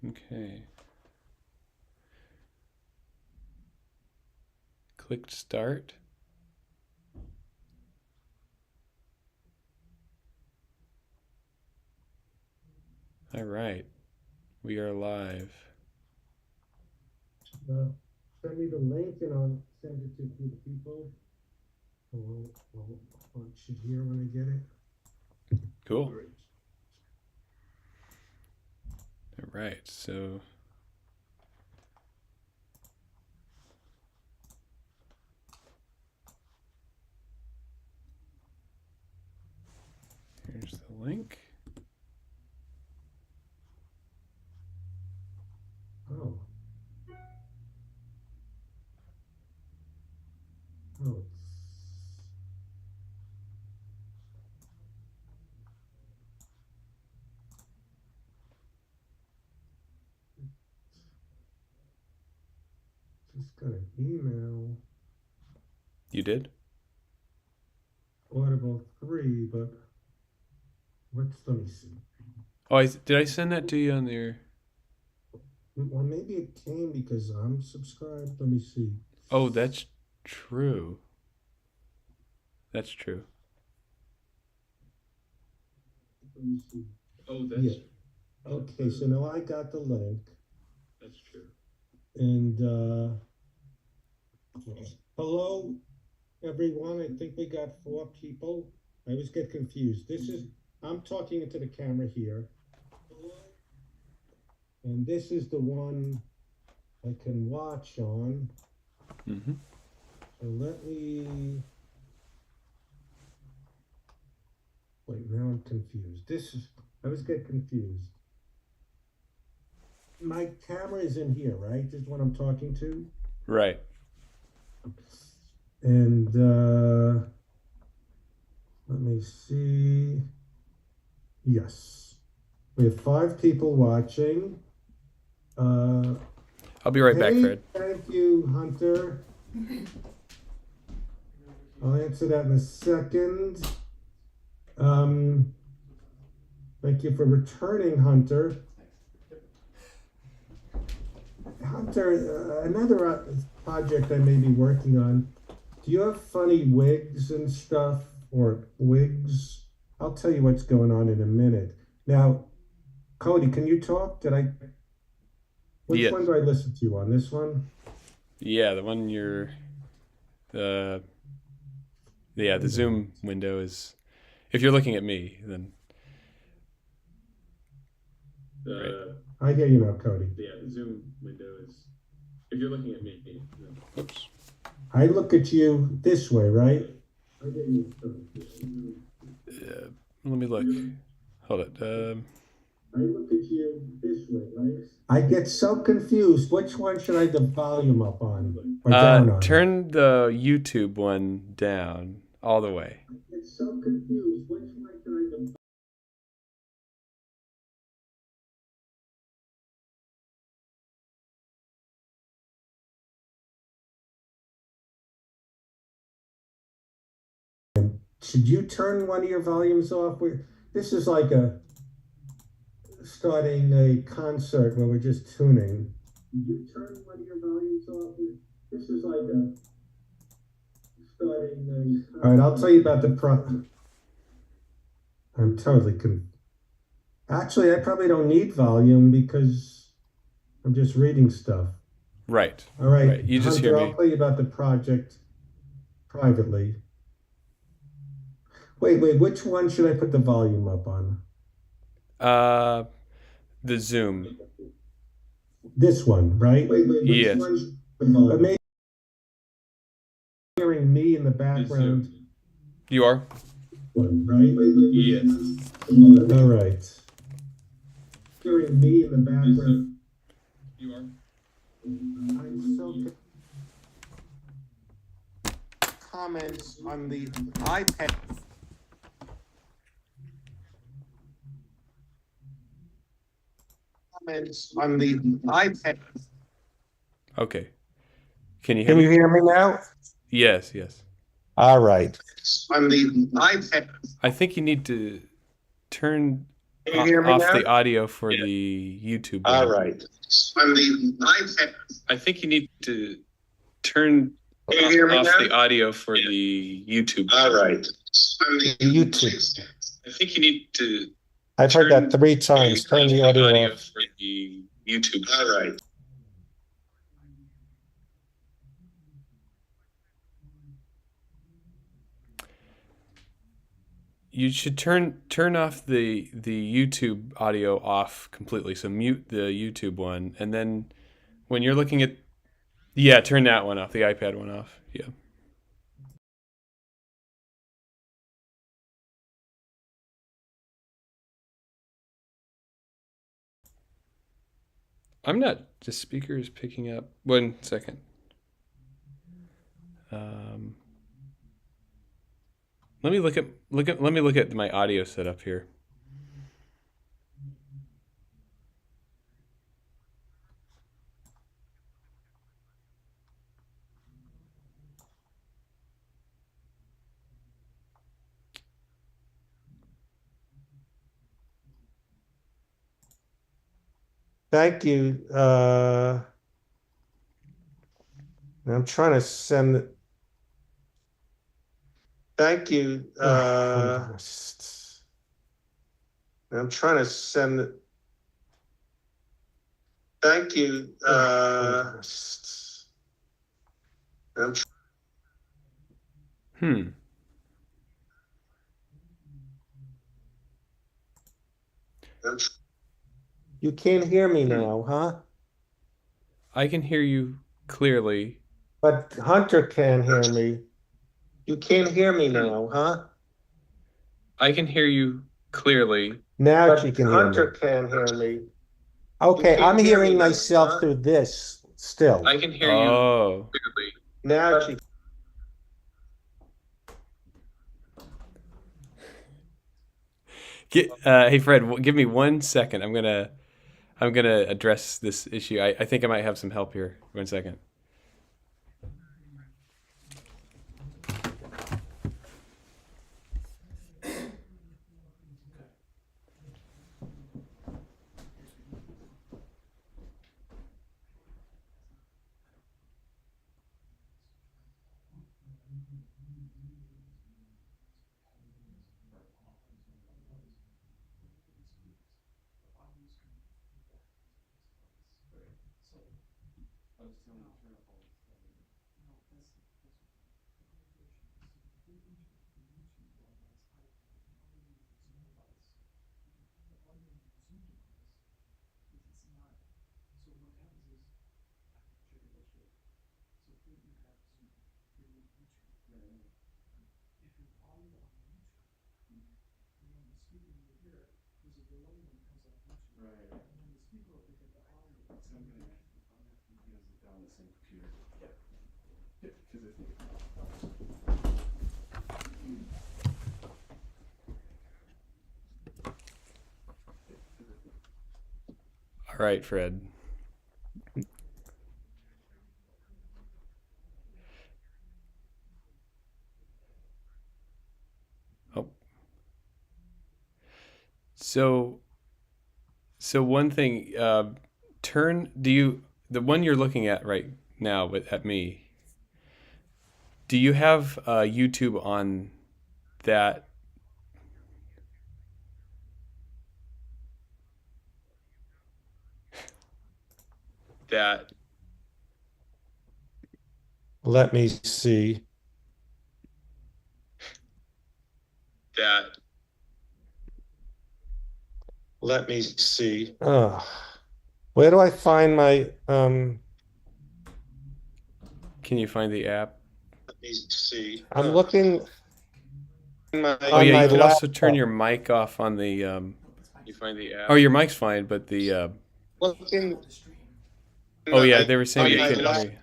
Okay. Clicked start. All right. We are live. Send me the link and I'll send it to a few people. I'll watch it here when I get it. Cool. Great. All right. So here's the link. Oh. Oh. Just got an email. You did? Audible 3, but let me see. Oh, did I send that to you on your? Well, maybe it came because I'm subscribed. Let me see. Oh, that's true. That's true. Let me see. Oh, that's Yeah. Okay, so now I got the link. That's true. And hello, everyone. I think we got 4 people. I always get confused. I'm talking into the camera here. And this is the one I can watch on. Mm-hmm. So let me. Wait, now I'm confused. I always get confused. My camera is in here, right? This is what I'm talking to. Right. And let me see. Yes. We have 5 people watching. I'll be right back, Hey, Fred. thank you, Hunter. I'll answer that in a second. Thank you for returning, Hunter. Hunter, another project I may be working on. Do you have funny wigs and stuff, or wigs? I'll tell you what's going on in a minute. Now, Cody, can you talk? Which Yes. one do I listen to on? This one? Yeah, the one the Zoom window is. If you're looking at me, then. Right. I hear you now, Cody. Yeah, the Zoom window is. If you're looking at me, then. Oops. I look at you this way, right? Let me look. Hold it. I look at you this way, right? I get so confused. Which one should I have the volume up on or down on? Turn the YouTube one down all the way. I get so confused. Which one should I have the Should you turn one of your volumes off? This is like starting a concert where we're just tuning. Did you turn one of your volumes off? This is like starting a. All right, I'll tell you about the I'm totally Actually, I probably don't need volume because I'm just reading stuff. Right. All right, Right. You just Hunter, hear me. I'll tell you about the project privately. Wait, which one should I put the volume up on? The Zoom. This one, right? Which Yes. one? Maybe hearing me in the background. You are? One, right? Yes. All right. Hearing me in the background. You are? I'm so comments on the iPad. Comments on the iPad. Okay. Can you hear Can me? you hear me now? Yes, yes. All right. On the iPad. I think you need to turn Can you hear me off now? the audio for Yeah. the YouTube All one. right. On the iPad. I think you need to turn Can you hear me off now? the audio for the YouTube. All right. On the YouTube. I think you need to I've heard that 3 turn times. Turn the audio off. for the YouTube. All right. You should turn off the YouTube audio off completely. So mute the YouTube one, and then when you're looking at, yeah, turn that one off, the iPad one off. Yeah. I'm not. The speaker is picking up. 1 second. Let me look at my audio setup here. Thank you. I'm trying to send. Thank you. I'm trying to send. Thank you. Hmm. You can't hear me now, huh? I can hear you clearly. But Hunter can't hear me. You can't hear me now, huh? I can hear you clearly. Now But she can Hunter hear me. can't hear me. Okay, can't I'm hear me hearing now, myself huh? through this still. I can hear you clearly. Now she. Hey Fred, give me 1 second. I'm gonna address this issue. I think I might have some help here. 1 second. All right, Fred. Oh. So one thing, the one you're looking at right now at me, do you have YouTube on that? That Let me see. that Let me see. Where do I find my Can you find the app? Let me see. I'm looking Oh on yeah, my you could also laptop. turn your mic off on the. You find the app. Oh, your mic's fine, but the. Looking. Oh yeah, they were saying on they my couldn't lap- hear you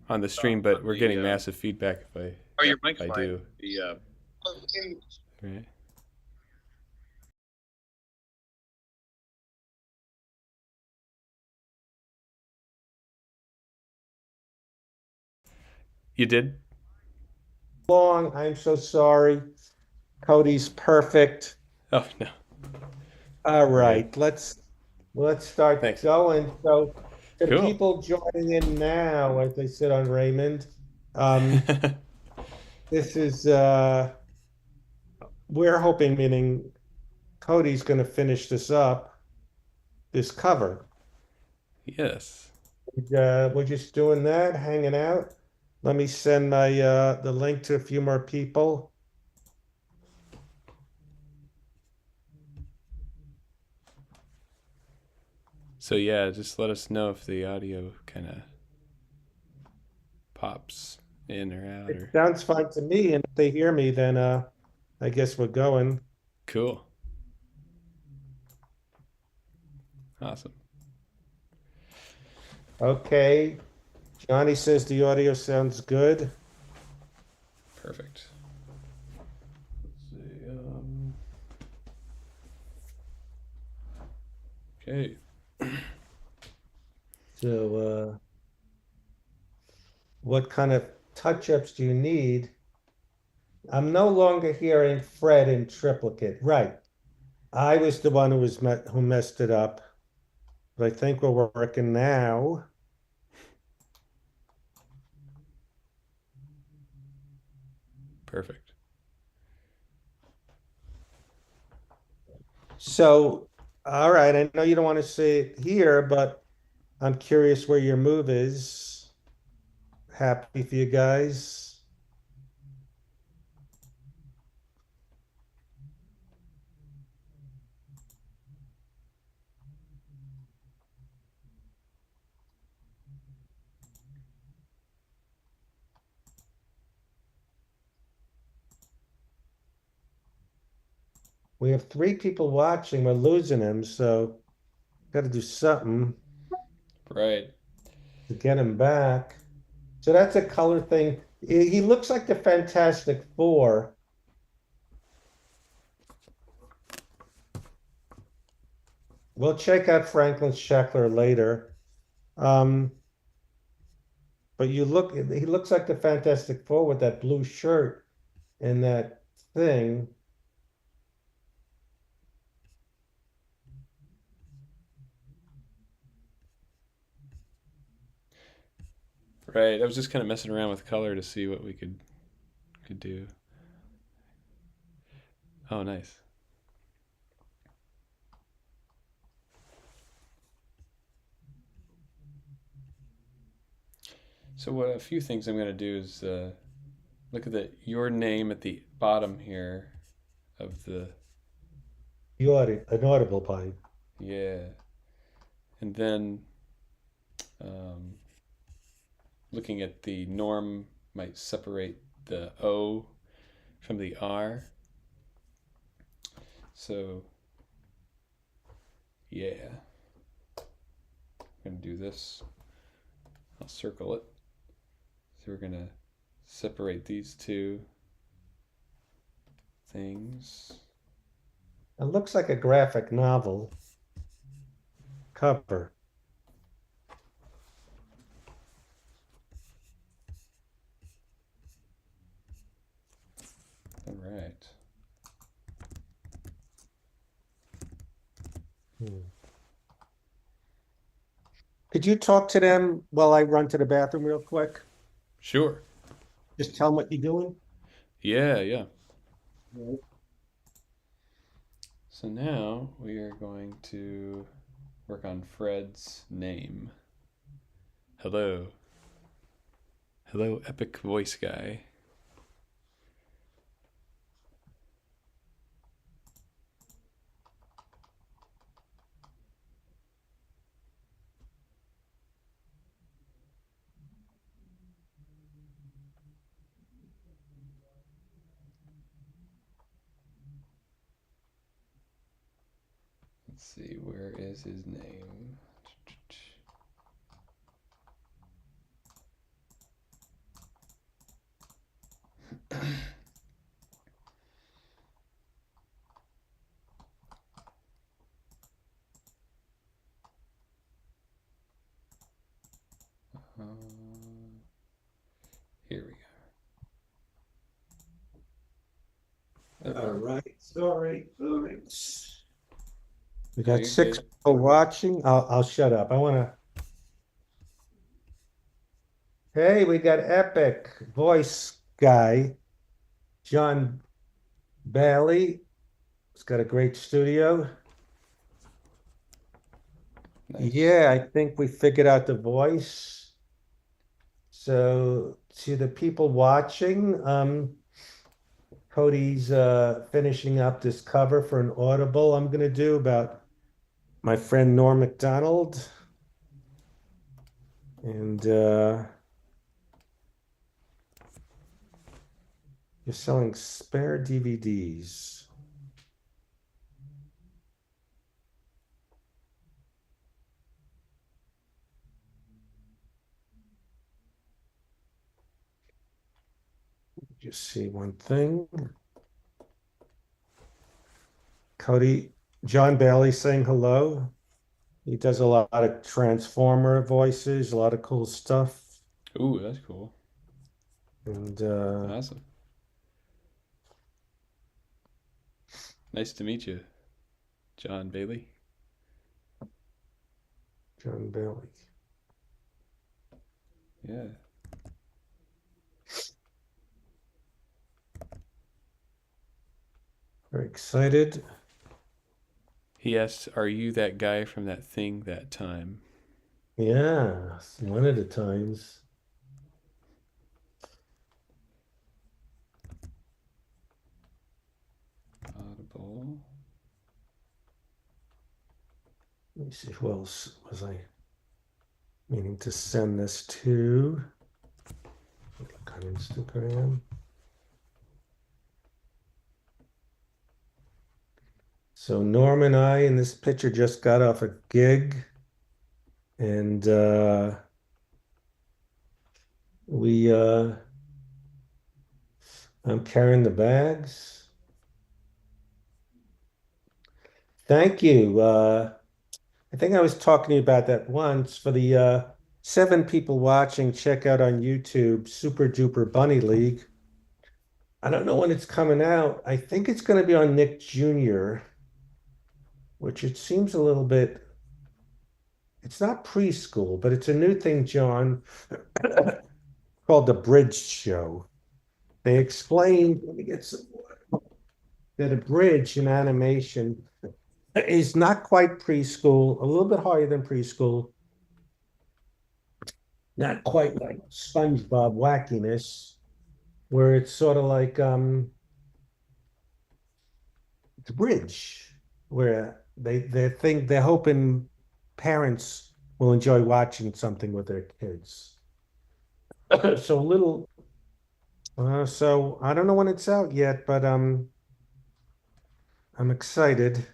on the stream, but we're getting massive feedback Oh, your mic's if I fine. do. looking- Right. You did? Long. I'm so sorry. Cody's perfect. Oh no. All We're good. right, let's start Thanks. going. So, to Cool. people joining in now, as they sit on Raymond, um, this is we're hoping, meaning Cody's going to finish this up, this cover. Yes. We're just doing that, hanging out. Let me send my the link to a few more people. So yeah, just let us know if the audio kind of pops in or out It or sounds fine to me, and if they hear me, then I guess we're going. cool. Awesome. Okay. Johnny says the audio sounds good. Perfect. Let's see. Okay. So, what kind of touch-ups do you need? I'm no longer hearing Fred in triplicate. Right. I was the one who messed it up, but I think we're working now. Perfect. So, all right, I know you don't want to say it here, but I'm curious where your move is. Happy for you guys. We have three people watching. We're losing him, so got to do something Right. to get him back. So that's a color thing. He looks like the Fantastic Four. We'll check out Franklin Sheckler later. Um, but he looks like the Fantastic Four with that blue shirt and that thing. Right. I was just kind of messing around with color to see what we could do. Oh, nice. So what a few things I'm going to do is look at your name at the bottom here of the An audible pipe. yeah, and then um, looking at the norm might separate the O from the R. So yeah, I'm gonna do this. I'll circle it. So we're gonna separate these two things. It looks like a graphic novel cover. All right. Hmm. Could you talk to them while I run to the bathroom real quick? Sure. Just tell them what you're doing. Yeah, yeah. Right. So now we are going to work on Fred's name. Hello. Hello, epic voice guy. Let's see, where is his name? Here we go. All right. Sorry. All right. We No, got you're six good. people watching. I'll shut up. I want to. Hey, we got epic voice guy, John Bailey. He's got a great studio. Nice. Yeah, I think we figured out the voice. So to the people watching, Cody's finishing up this cover for an Audible I'm going to do about my friend Norm Macdonald. And you're selling spare DVDs. Just see one thing. Cody, John Bailey saying hello. He does a lot of Transformer voices, a lot of cool stuff. Ooh, that's cool. And Awesome. Nice to meet you, John Bailey. John Bailey. Yeah. Very excited. He asks, "Are you that guy from that thing that time?" Yeah, one of the times. Audible. Let me see who else was I meaning to send this to. Look on Instagram. So Norm and I in this picture just got off a gig, and we I'm carrying the bags. Thank you. I think I was talking to you about that once. For the 7 people watching, check out on YouTube Super Duper Bunny League. I don't know when it's coming out. I think it's going to be on Nick Jr., which it seems a little bit, it's not preschool, but it's a new thing, John, called the Bridge Show. They explained, let me get some, that a bridge in animation is not quite preschool, a little bit higher than preschool, not quite like SpongeBob wackiness, where it's sort of like the bridge, where they think they're hoping parents will enjoy watching something with their kids. So a little, so I don't know when it's out yet, but I'm excited.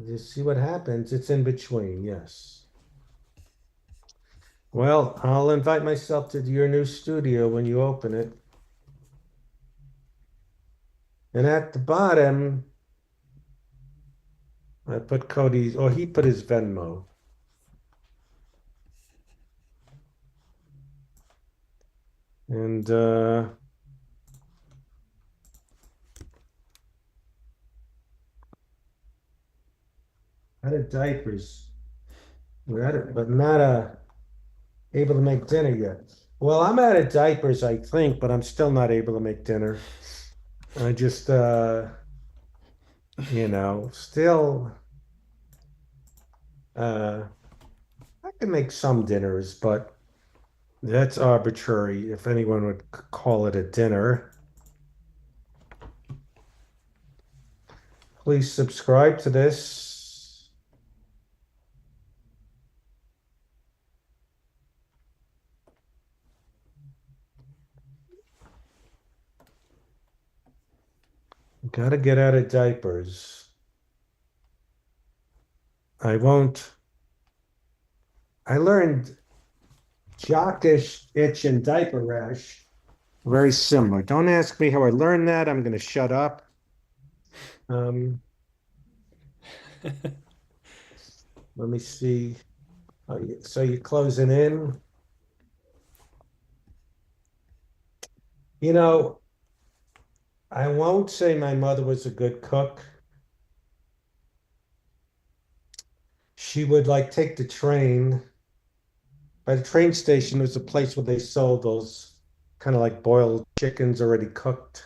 Just see what happens. It's in between, yes. Well, I'll invite myself to your new studio when you open it. And at the bottom, I put Cody's, or he put his Venmo. And out of diapers. We're at it, but not able to make dinner yet. Well, I'm out of diapers, I think, but I'm still not able to make dinner. I just still uh I can make some dinners, but that's arbitrary if anyone would call it a dinner. Please subscribe to this. Gotta get out of diapers. I won't. I learned jockish itch and diaper rash. Very similar. Don't ask me how I learned that. I'm going to shut up. Um, Let me see. Oh, so you're closing in. You know, I won't say my mother was a good cook. She would like take the train. By the train station was a place where they sold those kind of like boiled chickens already cooked.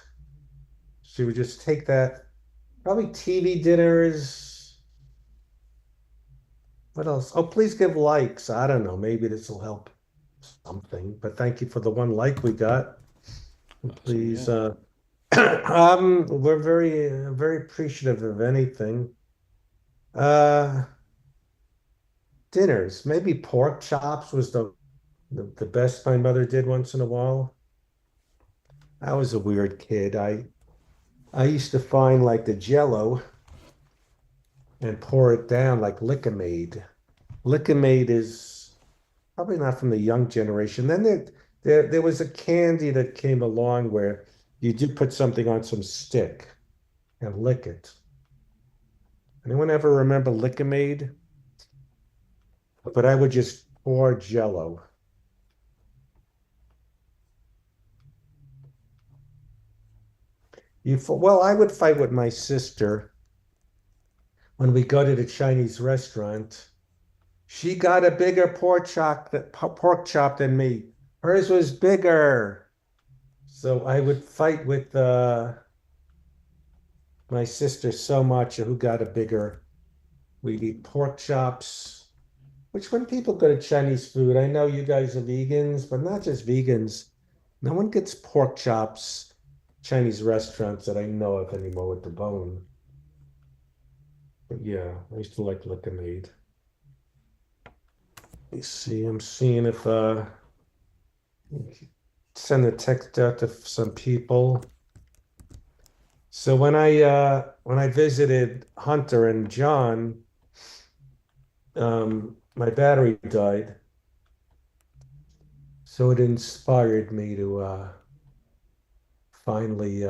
She would just take that, probably TV dinners. What else? Oh, please give likes. I don't know. Maybe this will help something. But thank you for the one like we got. Awesome. Please, Yeah. we're very appreciative of anything. Uh, Dinners. Maybe pork chops was the best my mother did once in a while. I was a weird kid. I used to find like the Jello and pour it down like Lickamaid. Lickamaid is probably not from the young generation. Then there was a candy that came along where you do put something on some stick and lick it. Anyone ever remember Lickamaid? But I would just pour Jello. Well, I would fight with my sister when we go to the Chinese restaurant. She got a bigger pork chop than me. Hers was bigger. So I would fight with my sister so much who got a bigger. We'd eat pork chops, which when people go to Chinese food, I know you guys are vegans, but not just vegans. No one gets pork chops, Chinese restaurants that I know of anymore with the bone. But yeah, I used to like liquor mead. Let me see. I'm seeing if send a text out to some people. So when I visited Hunter and John, my battery died. So it inspired me to finally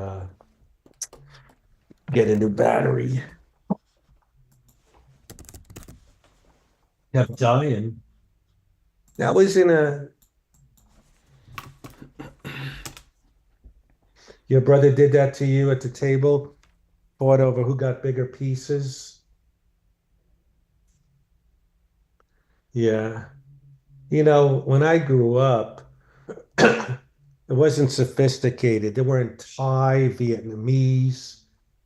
get a new battery. Kept dying. That was in a Your brother did that to you at the table, fought over who got bigger pieces. Yeah. You know, when I grew up, it wasn't sophisticated. There weren't Thai, Vietnamese,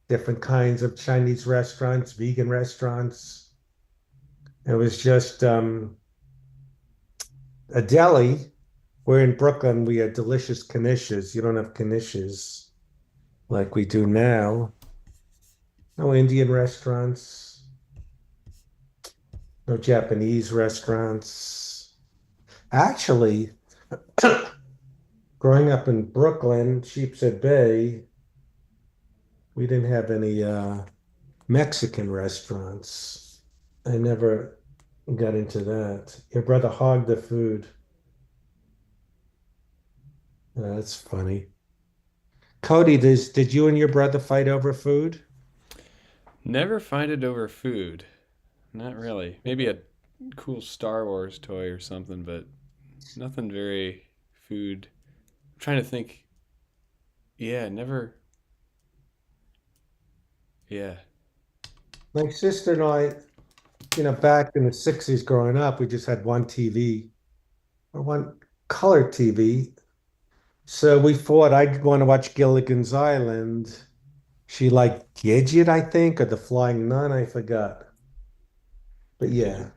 different kinds of Chinese restaurants, vegan restaurants. It was just a deli. Where in Brooklyn we had delicious knishes. You don't have knishes like we do now. No Indian restaurants, no Japanese restaurants. Actually, growing up in Brooklyn, Sheepshead Bay, we didn't have any Mexican restaurants. I never got into that. Your brother hogged the food. That's funny. Cody, did you and your brother fight over food? Never find it over food. Not really. Maybe a cool Star Wars toy or something, but nothing very food. I'm trying to think. Yeah, never. Yeah. My sister and I, back in the 60s growing up, we just had one TV or one color TV. So we fought. I'd want to watch Gilligan's Island. She liked Gidget, I think, or The Flying Nun. I forgot. But Gidget.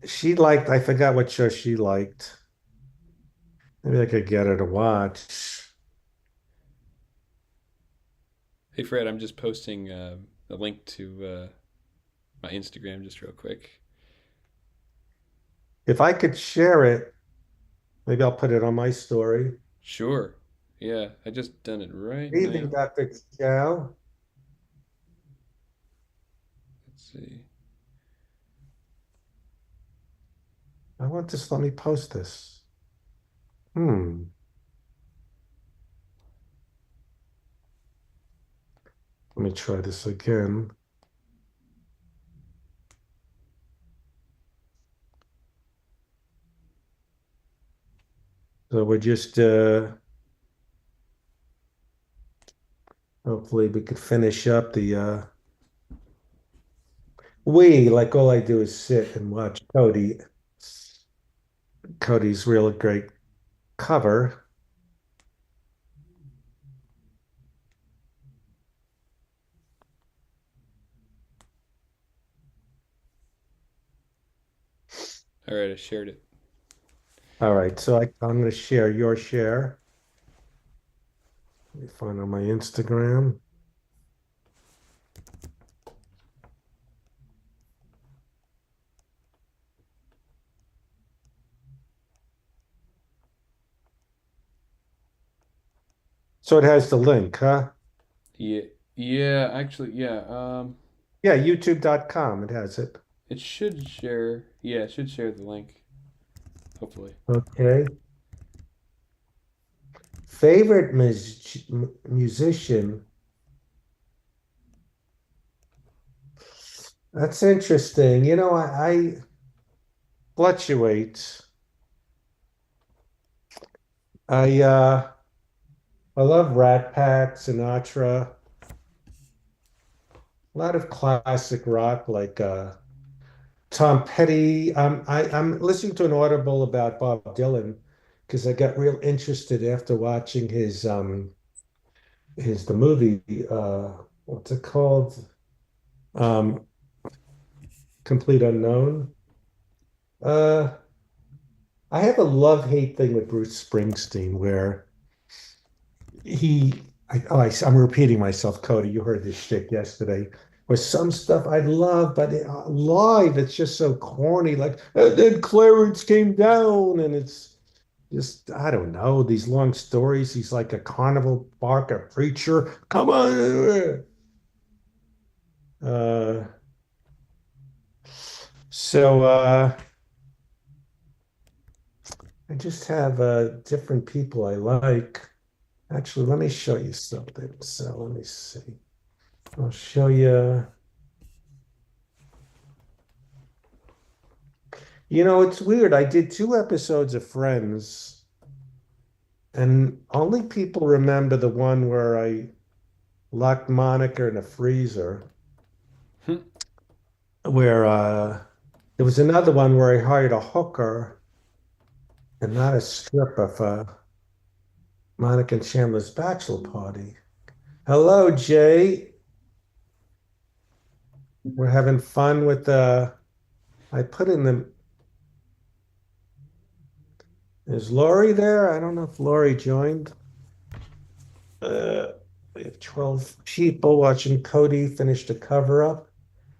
yeah, I forgot what show she liked. Maybe I could get her to watch. Hey, Fred, I'm just posting a link to my Instagram just real quick. If I could share it, maybe I'll put it on my story. Sure. Yeah, I just done it right Evening, now. Dr. Chow. Let's see. I want this. Let me post this. Hmm. Let me try this again. So we're just Hopefully we could finish up the like all I do is sit and watch Cody's real great cover. All right, I shared it. All right, so I'm going to share your share. Let me find on my Instagram. So it has the link, huh? Yeah, yeah. Actually, yeah. Yeah, youtube.com. It has it. It should share. Yeah, it should share the link. Hopefully. Okay. Favorite musician. That's interesting. I fluctuate. I love Rat Pack, Sinatra, a lot of classic rock like Tom Petty. I'm listening to an Audible about Bob Dylan because I got real interested after watching his the movie what's it called? Um Complete Unknown. Uh I have a love-hate thing with Bruce Springsteen where I'm repeating myself, Cody. You heard this shit yesterday. Where some stuff I love, but live, it's just so corny. Like, and then Clarence came down, and it's just, I don't know, these long stories. He's like a carnival barker preacher. Come on. Uh, so I just have different people I like. Actually, let me show you something. So let me see. I'll show you. It's weird. I did 2 episodes of Friends, and only people remember the one where I locked Monica in a freezer, Hmm. where there was another one where I hired a hooker and not a stripper for Monica and Chandler's bachelor party. Hello, Jay. We're having fun with I put in the is Lori there? I don't know if Lori joined. Uh, we have 12 people watching Cody finish the cover up.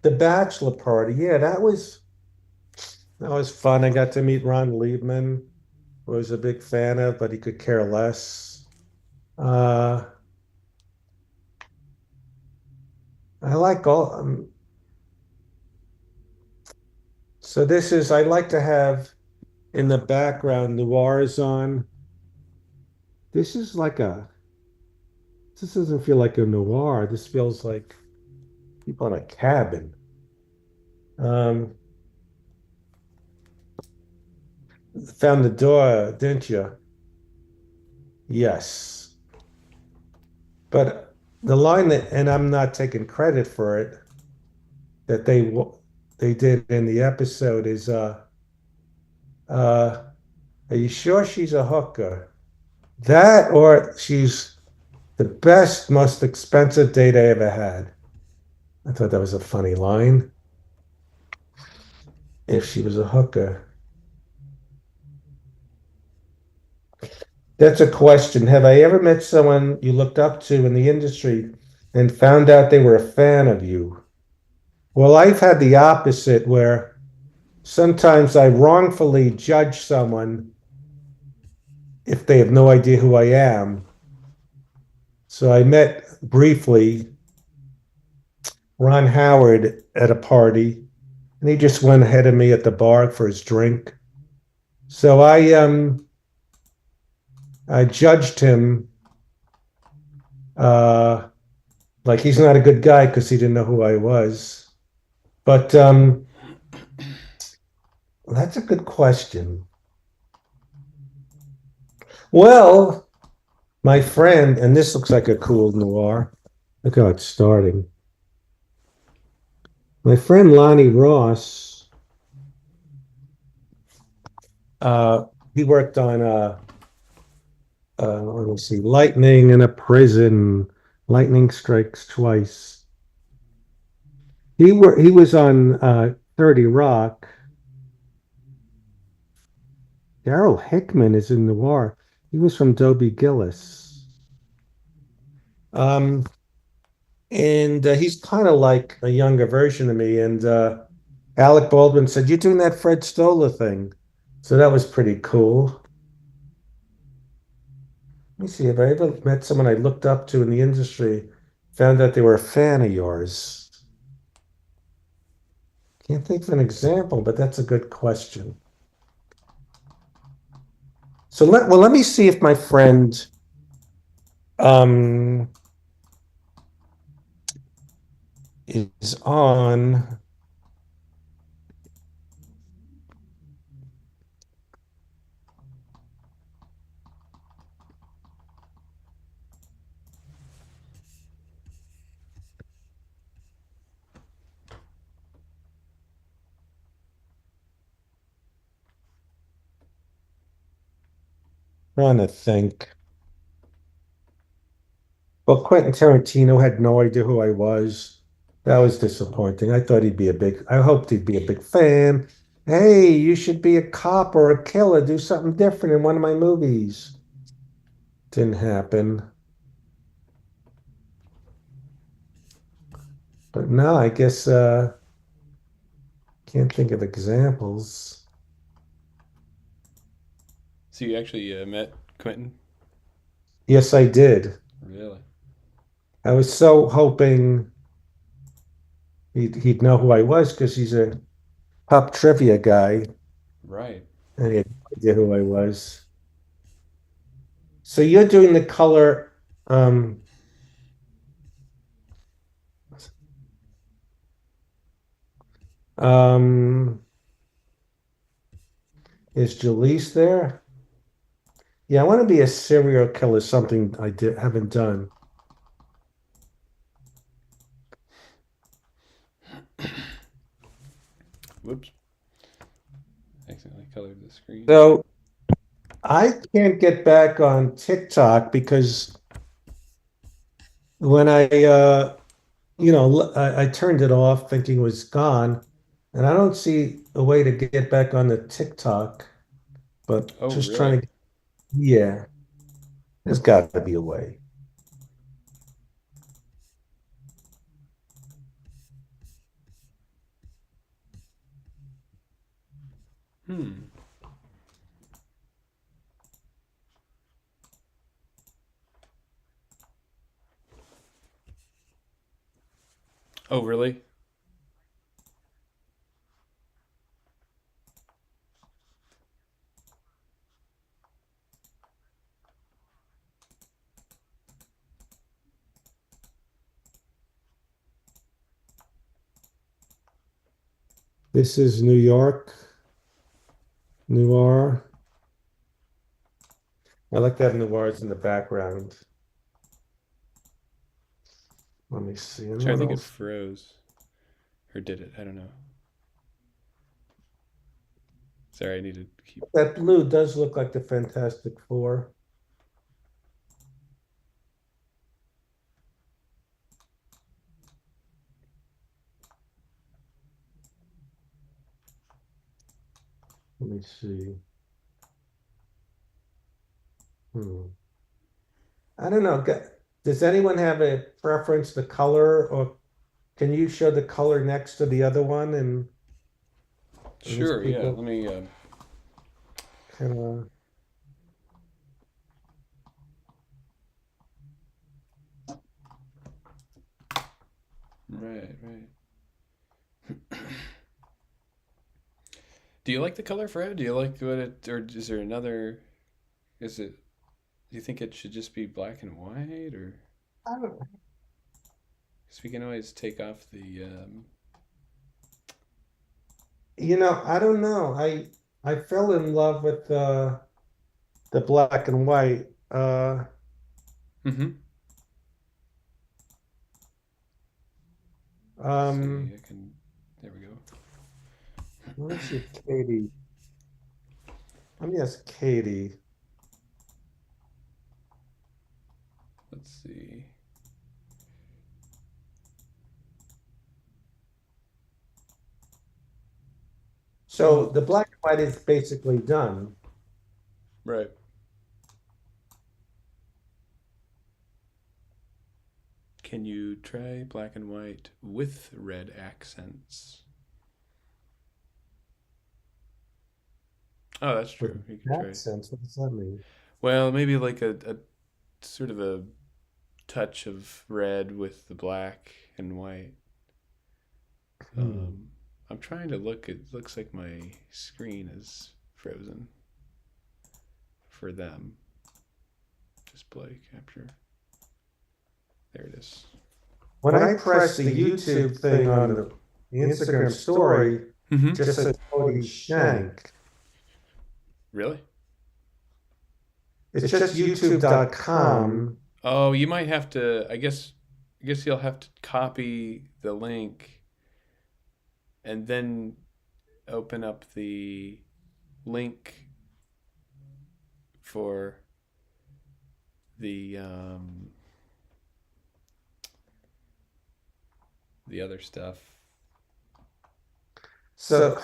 The bachelor party. Yeah, that was fun. I got to meet Ron Liebman, who I was a big fan of, but he could care less. Uh, I like all so I like to have in the background noirs on. This is like this doesn't feel like a noir. This feels like people in a cabin. Um, Found the door, didn't you? Yes. But the line that, and I'm not taking credit for it, that they did in the episode is, uh, are you sure she's a hooker? That or she's the best, most expensive date I ever had. I thought that was a funny line. If she was a hooker. That's a question. Have I ever met someone you looked up to in the industry and found out they were a fan of you? Well, I've had the opposite where sometimes I wrongfully judge someone if they have no idea who I am. So I met briefly Ron Howard at a party, and he just went ahead of me at the bar for his drink. So I judged him uh, like he's not a good guy because he didn't know who I was. But that's a good question. Well, my friend, and this looks like a cool noir. Look how it's starting. My friend Lonnie Ross, uh, he worked on let me see, Lightning in a Prison, Lightning Strikes Twice. He was on 30 Rock. Daryl Hickman is in Noir. He was from Dobie Gillis. Um, and he's kind of like a younger version of me. And Alec Baldwin said, "You're doing that Fred Stoller thing." So that was pretty cool. Let me see if I ever met someone I looked up to in the industry, found out they were a fan of yours. Can't think of an example, but that's a good question. So let me see if my friend um is on. Trying to think. Well, Quentin Tarantino had no idea who I was. That was disappointing. I hoped he'd be a big fan. Hey, you should be a cop or a killer, do something different in one of my movies. Didn't happen. But no, I guess can't think of examples. So you actually met Quentin? Yes, I did. Really? I was so hoping he'd know who I was because he's a pop trivia guy, Right. and he had no idea who I was. So you're doing the color. Um, um, is Jaleese there? Yeah, I want to be a serial killer. Something haven't done. Whoops. Accidentally colored the screen. So I can't get back on TikTok because when I turned it off thinking it was gone, and I don't see a way to get back on the TikTok. But Oh, just really? trying to, yeah, there's got to be a way. Hmm. Oh, really? This is New York, Noir. I like to have noirs in the background. Let me see. I'm trying to Anyone think it else? froze. Or did it? I don't know. Sorry, I need to keep. That blue does look like the Fantastic Four. Let me see. Hmm. I don't know. Does anyone have a preference, the color, or can you show the color next to the other one and these Sure, yeah. people Let me. kind of. Right, right. Do you like the color, Fred? Do you like what it. Or is there another. Is it. Do you think it should just be black and white? Or. I don't, Because we can always take off the. I don't know. I fell in love with the black and white. Mm-hmm. Let's see, Um, I can. There we go. let me see if Katie. Let me ask Katie. Let's see. So the black and white is basically done. Right. Can you try black and white with red accents? Oh, that's true. With You can try. accents, what does that mean? Well, maybe like a sort of a touch of red with the black and white. Hmm. I'm trying to look. It looks like my screen is frozen for them. Display capture. There it is. When I press the YouTube thing on the Instagram story, Mm-hmm. it just says Cody Shank. Really? It's just youtube.com. Oh, you might have to. I guess you'll have to copy the link and then open up the link for the other stuff. So,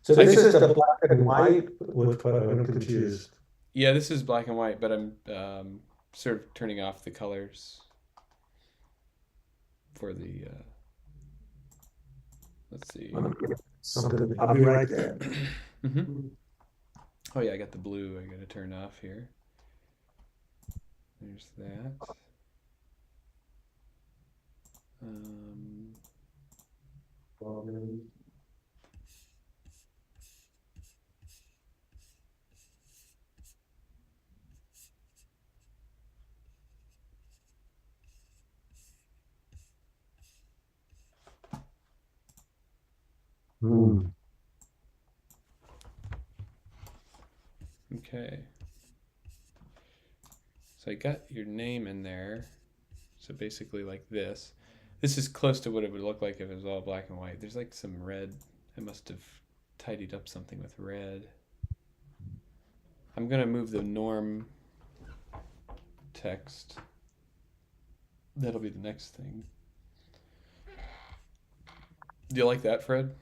so I this could, is the black and white. Which part? I'm confused. yeah, this is black and white, but I'm sort of turning off the colors for the. Let's see. Something. I'll be right there. Mm-hmm. Oh yeah, I got the blue. I got to turn off here. There's that. Um, Hmm. okay. So I got your name in there. So basically like this. This is close to what it would look like if it was all black and white. There's like some red. I must have tidied up something with red. I'm going to move the norm text. That'll be the next thing. Do you like that, Fred?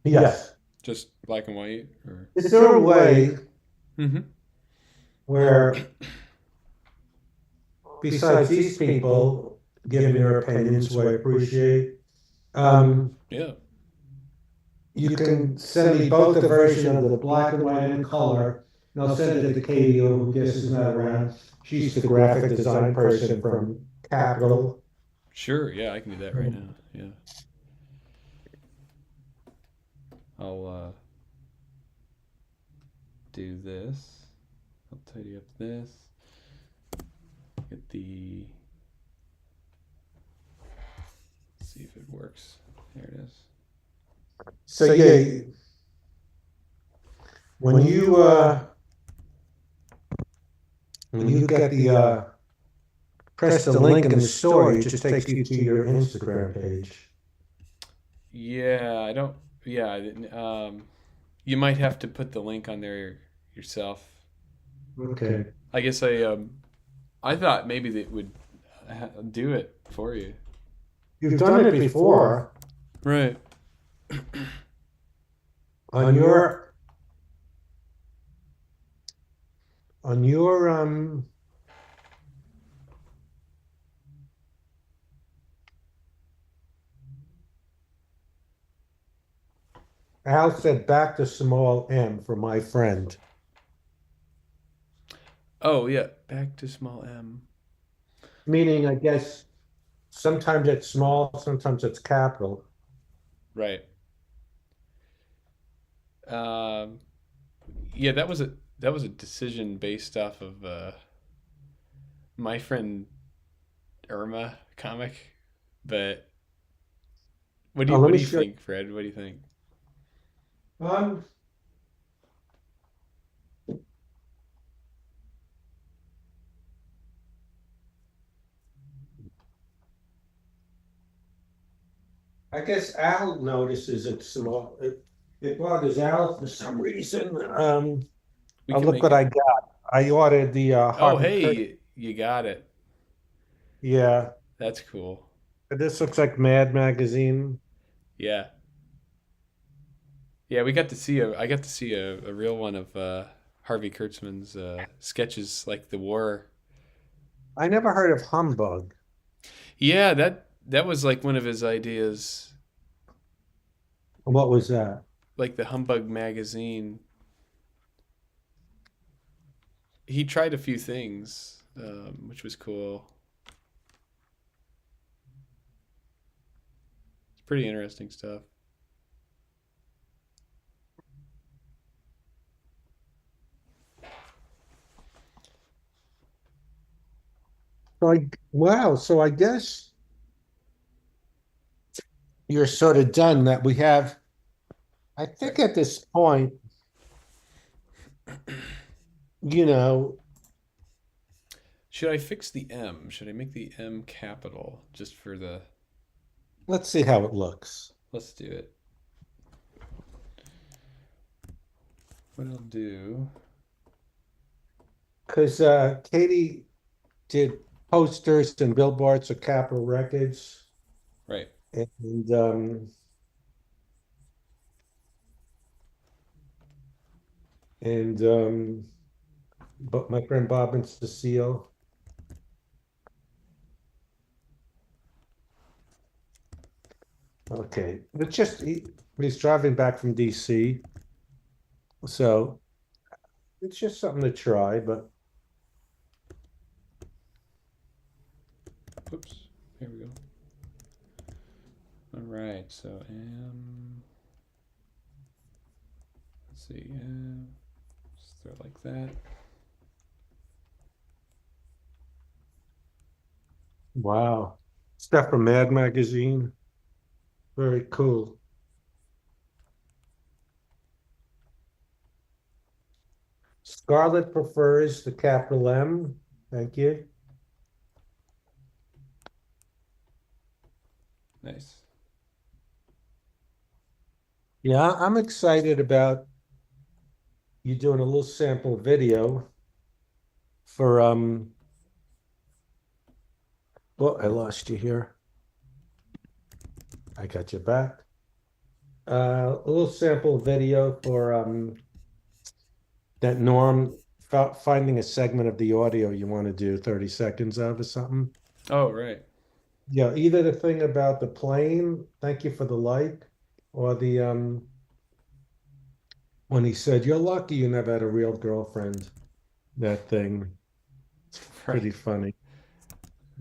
Yes. Just black and white? Or? Is there a way Mm-hmm. where, besides these people giving their opinions, who I appreciate, Yeah. you can send me both the version of the black and white and color, and I'll send it to Katie, who guess is not around. She's the graphic design person from Capital. Sure. Yeah, I can do that right now. Yeah. I'll do this. I'll tidy up this. Get the. Let's see if it works. There it is. So yeah, when you get the press the link in the story, it just takes you to your Instagram page. Yeah, I don't. Yeah, you might have to put the link on there yourself. Okay. I guess I thought maybe they would do it for you. You've done it before Right. on your Al said back to small m for my friend. Oh yeah, back to small m. Meaning, I guess sometimes it's small, sometimes it's capital. Right. Um, yeah, that was a decision based off of my friend Irma comic. But what do you Let what me do you show. think, Fred? What do you think? Um, I guess Al notices it small. It bothers Al for some reason. We Oh, can look make what I it. got. I ordered the Oh, Harvey Kurt. hey, you got it. Yeah, That's cool. this looks like Mad Magazine. Yeah. Yeah, we got to see a. I got to see a real one of Harvey Kurtzman's sketches, like the war. I never heard of Humbug. Yeah, that was like one of his ideas, What was that? like the Humbug magazine. He tried a few things, which was cool. It's pretty interesting stuff. Wow. So I guess you're sort of done that we have. I think Right. at this point, you know, Should I fix the M? Should I make the M capital just for the? let's see how it looks. Let's do it. What I'll do. Because Katie did posters and billboards for Capitol Records, Right. and but my friend Bob and Cecile. Okay, it's just he's driving back from DC, so it's just something to try. But Oops. Here we go. All right. So M. Let's see. Just throw it like that. wow, stuff from Mad Magazine, very cool. Scarlett prefers the capital M. Thank you. Nice. Yeah, I'm excited about you doing a little sample video for well, I lost you here. I got you back. A little sample video for that Norm finding a segment of the audio you want to do 30 seconds of or something. Oh, right. Yeah, either the thing about the plane, thank you for the like, or the when he said, "You're lucky you never had a real girlfriend." That thing. It's Right. pretty funny.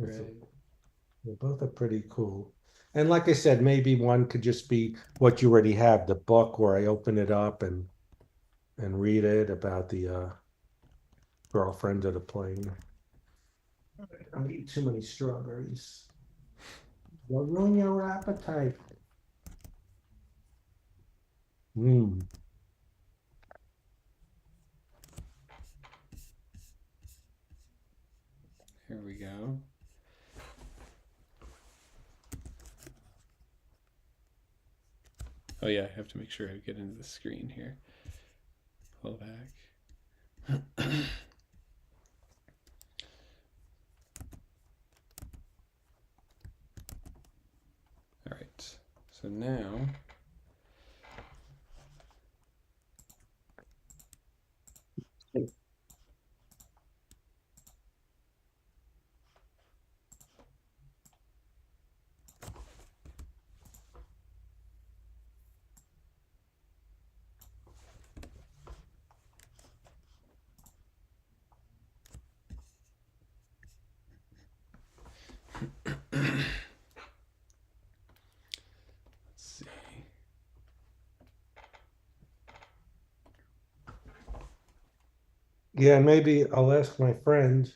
It's Right. they both are pretty cool. And like I said, maybe one could just be what you already have, the book where I open it up and read it about the girlfriend of the plane. I'm eating too many strawberries. They'll ruin your appetite. Mm. Here we go. Oh yeah, I have to make sure I get into the screen here. Pull back. All right. So now let's see. Yeah, maybe I'll ask my friend.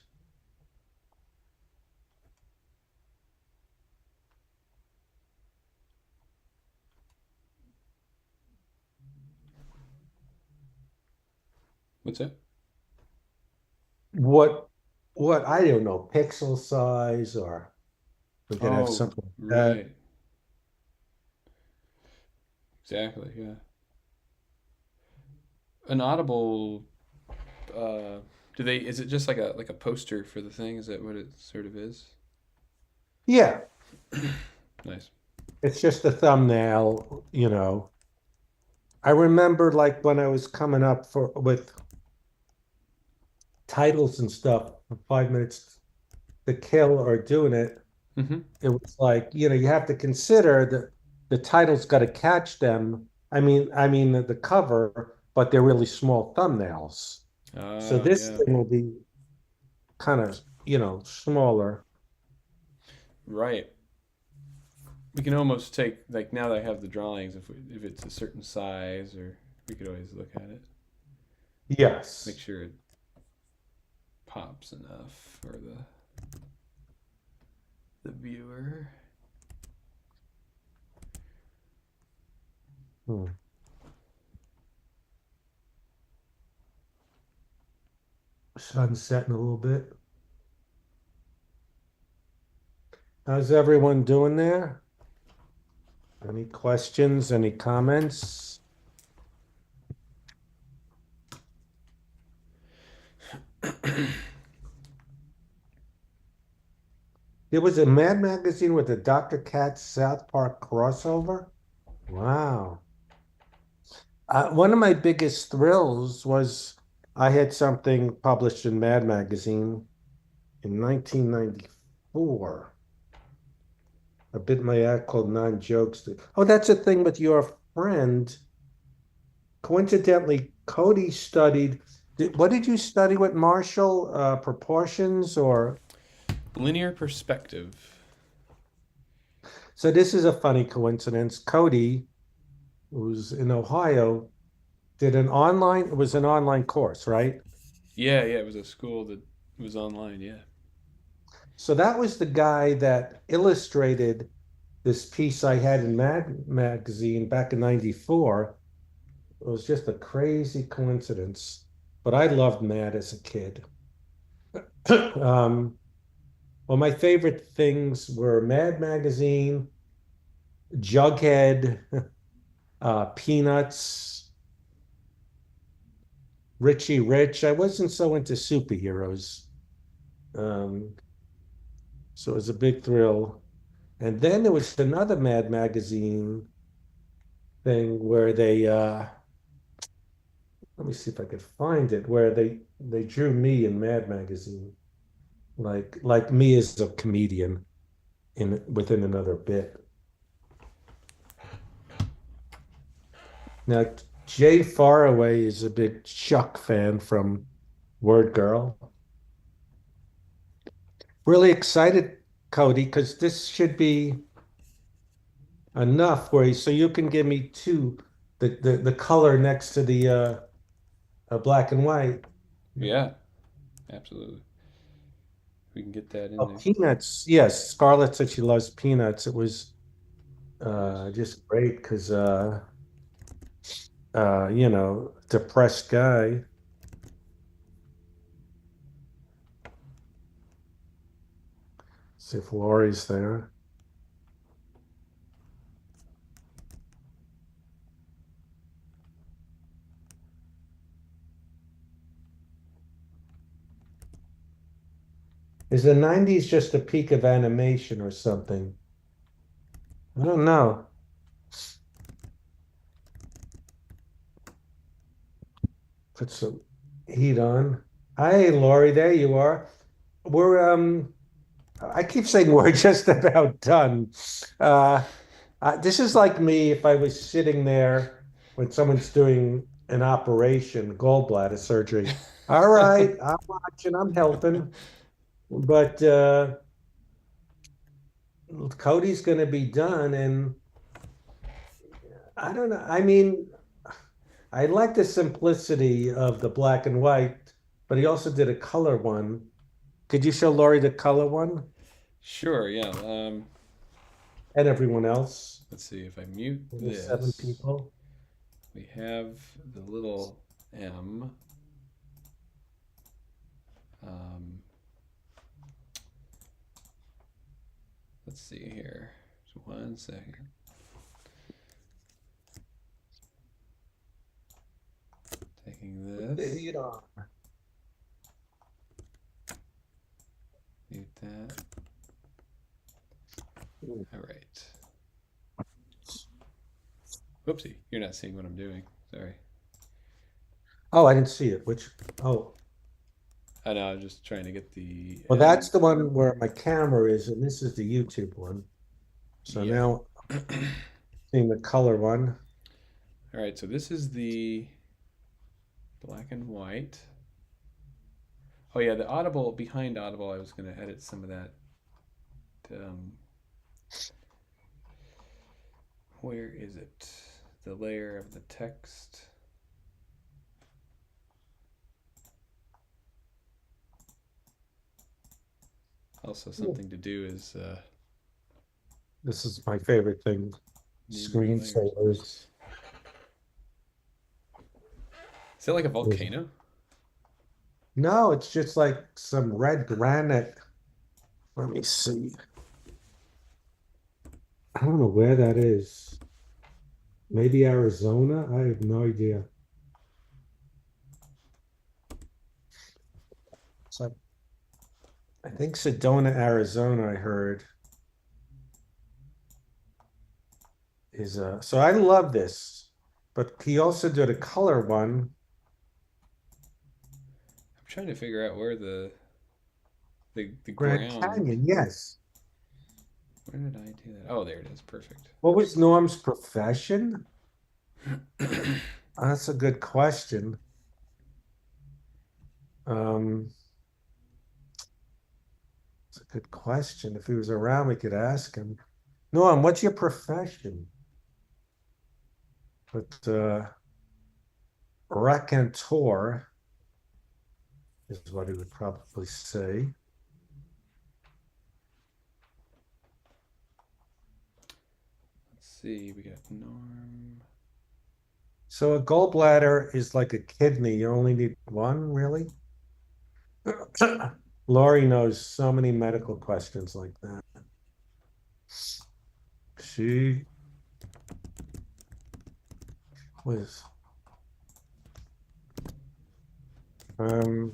What's that? What I don't know, pixel size, or we could have Oh, something like that. right. Exactly. Yeah. An Audible. Do they? Is it just like a poster for the thing? Is that what it sort of is? Yeah, Nice. it's just a thumbnail, you know. I remember like when I was coming up for with titles and stuff for 5 minutes to kill or doing it, Mm-hmm. it was like, you know, you have to consider that the title's got to catch them. I mean the cover, but they're really small thumbnails. So Oh this yeah. thing will be kind of, you know, smaller. Right. We can almost take like now that I have the drawings, if it's a certain size, or we could always look at it, make Yes. sure it pops enough for the viewer. Hmm. Sun's setting a little bit. How's everyone doing there? Any questions? Any comments? There was a Mad Magazine with the Dr. Katz South Park crossover. Wow. One of my biggest thrills was I had something published in Mad Magazine in 1994. A bit my act called Non Jokes. Oh, that's a thing with your friend. Coincidentally, Cody studied. What did you study with Marshall? Proportions or? Linear perspective. So this is a funny coincidence. Cody, who's in Ohio, did it was an online course, right? Yeah, yeah. It was a school that was online. Yeah. So that was the guy that illustrated this piece I had in Mad Magazine back in '94. It was just a crazy coincidence, but I loved Mad as a kid. um, well, my favorite things were Mad Magazine, Jughead, Peanuts, Richie Rich. I wasn't so into superheroes, um, so it was a big thrill. And then there was another Mad Magazine thing where let me see if I could find it, where they drew me in Mad Magazine, like me as a comedian in within another bit. Now, Jay Faraway is a big Chuck fan from Word Girl. Really excited, Cody, because this should be enough so you can give me two, the color next to the black and white. Yeah. Absolutely. We can get that in Oh, there. Peanuts. Yes, Scarlett said she loves Peanuts. It was Nice. just great because you know, depressed guy. See if Lori's there. Is the 90s just a peak of animation or something? I don't know. Put some heat on. Hi, Lori, there you are. We're I keep saying we're just about done. Uh, this is like me if I was sitting there when someone's doing an operation, gallbladder surgery. All right, I'm watching, I'm helping, but Cody's going to be done, and I don't know. I mean, I like the simplicity of the black and white, but he also did a color one. Could you show Lori the color one Sure. Yeah. and everyone else? Let's see if I mute The seven this. people. We have the little M. Um, let's see here. Just 1 second. this. heat on. Mute that. Ooh. All right. Whoopsie, you're not seeing what I'm doing. Sorry. Oh, I didn't see it. Which? Oh, I know. I'm just trying to get the. well, that's the one where my camera is, and this is the YouTube one. So Yeah. now seeing the color one. All right. So this is the black and white. Oh yeah, the Audible behind Audible. I was gonna edit some of that. Um, where is it? The layer of the text. Also, something to do is This is my favorite thing. name your layers. Screensavers. Is that like a volcano? No, it's just like some red granite. Let me see. I don't know where that is. Maybe Arizona? I have no idea. It's like, I think Sedona, Arizona, I heard is so I love this, but he also did a color one. I'm trying to figure out where the Grand ground. Canyon, yes. Where did I do that? Oh, there it is. Perfect. What was Norm's profession? That's a good question. Um, it's a good question. If he was around, we could ask him. Norm, what's your profession? But raconteur is what he would probably say. Let's see. We got Norm. So a gallbladder is like a kidney. You only need one, really? Laurie knows so many medical questions like that. She was All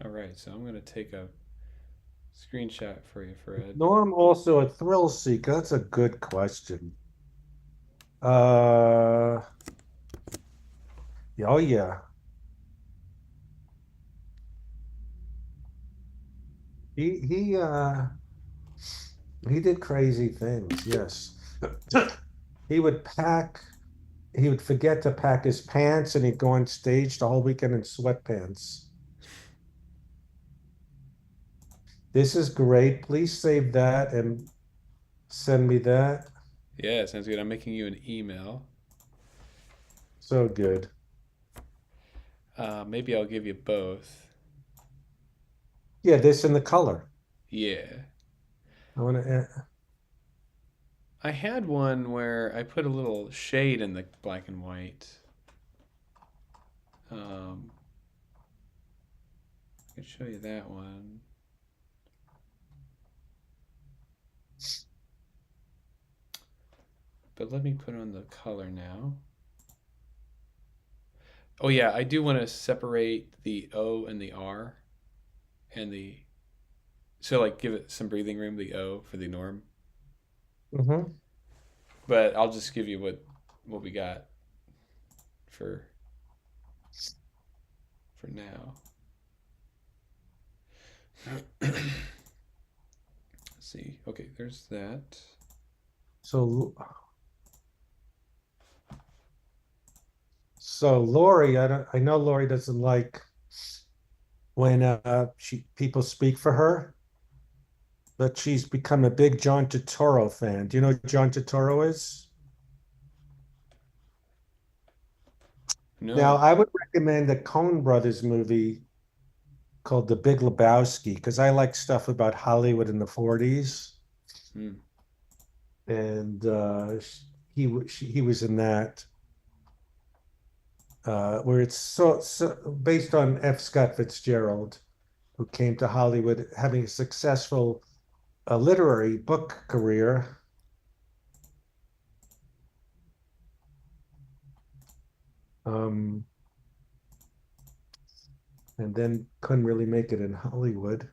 right. So I'm gonna take a screenshot for you, Fred. Norm also a thrill seeker. That's a good question. Oh yeah. He he uh he did crazy things, yes. He would pack, he would forget to pack his pants and he'd go on stage the whole weekend in sweatpants. This is great. Please save that and send me that. Yeah, sounds good. I'm making you an email. So good. Maybe I'll give you both. Yeah, this in the color. Yeah. I want to I had one where I put a little shade in the black and white. Um, I could show you that one. But let me put on the color now. Oh yeah, I do want to separate the O and the R and the so like give it some breathing room, the O for the norm. mm-hmm. But I'll just give you what we got for for now. Let's see. Okay, there's that. So Lori, I know Lori doesn't like when people speak for her, but she's become a big John Turturro fan. Do you know who John Turturro is? Now, No. I would recommend the Coen Brothers movie called The Big Lebowski because I like stuff about Hollywood in the 40s. Hmm. And he was in that, where it's so based on F. Scott Fitzgerald, who came to Hollywood having a successful literary book career. Um, and then couldn't really make it in Hollywood.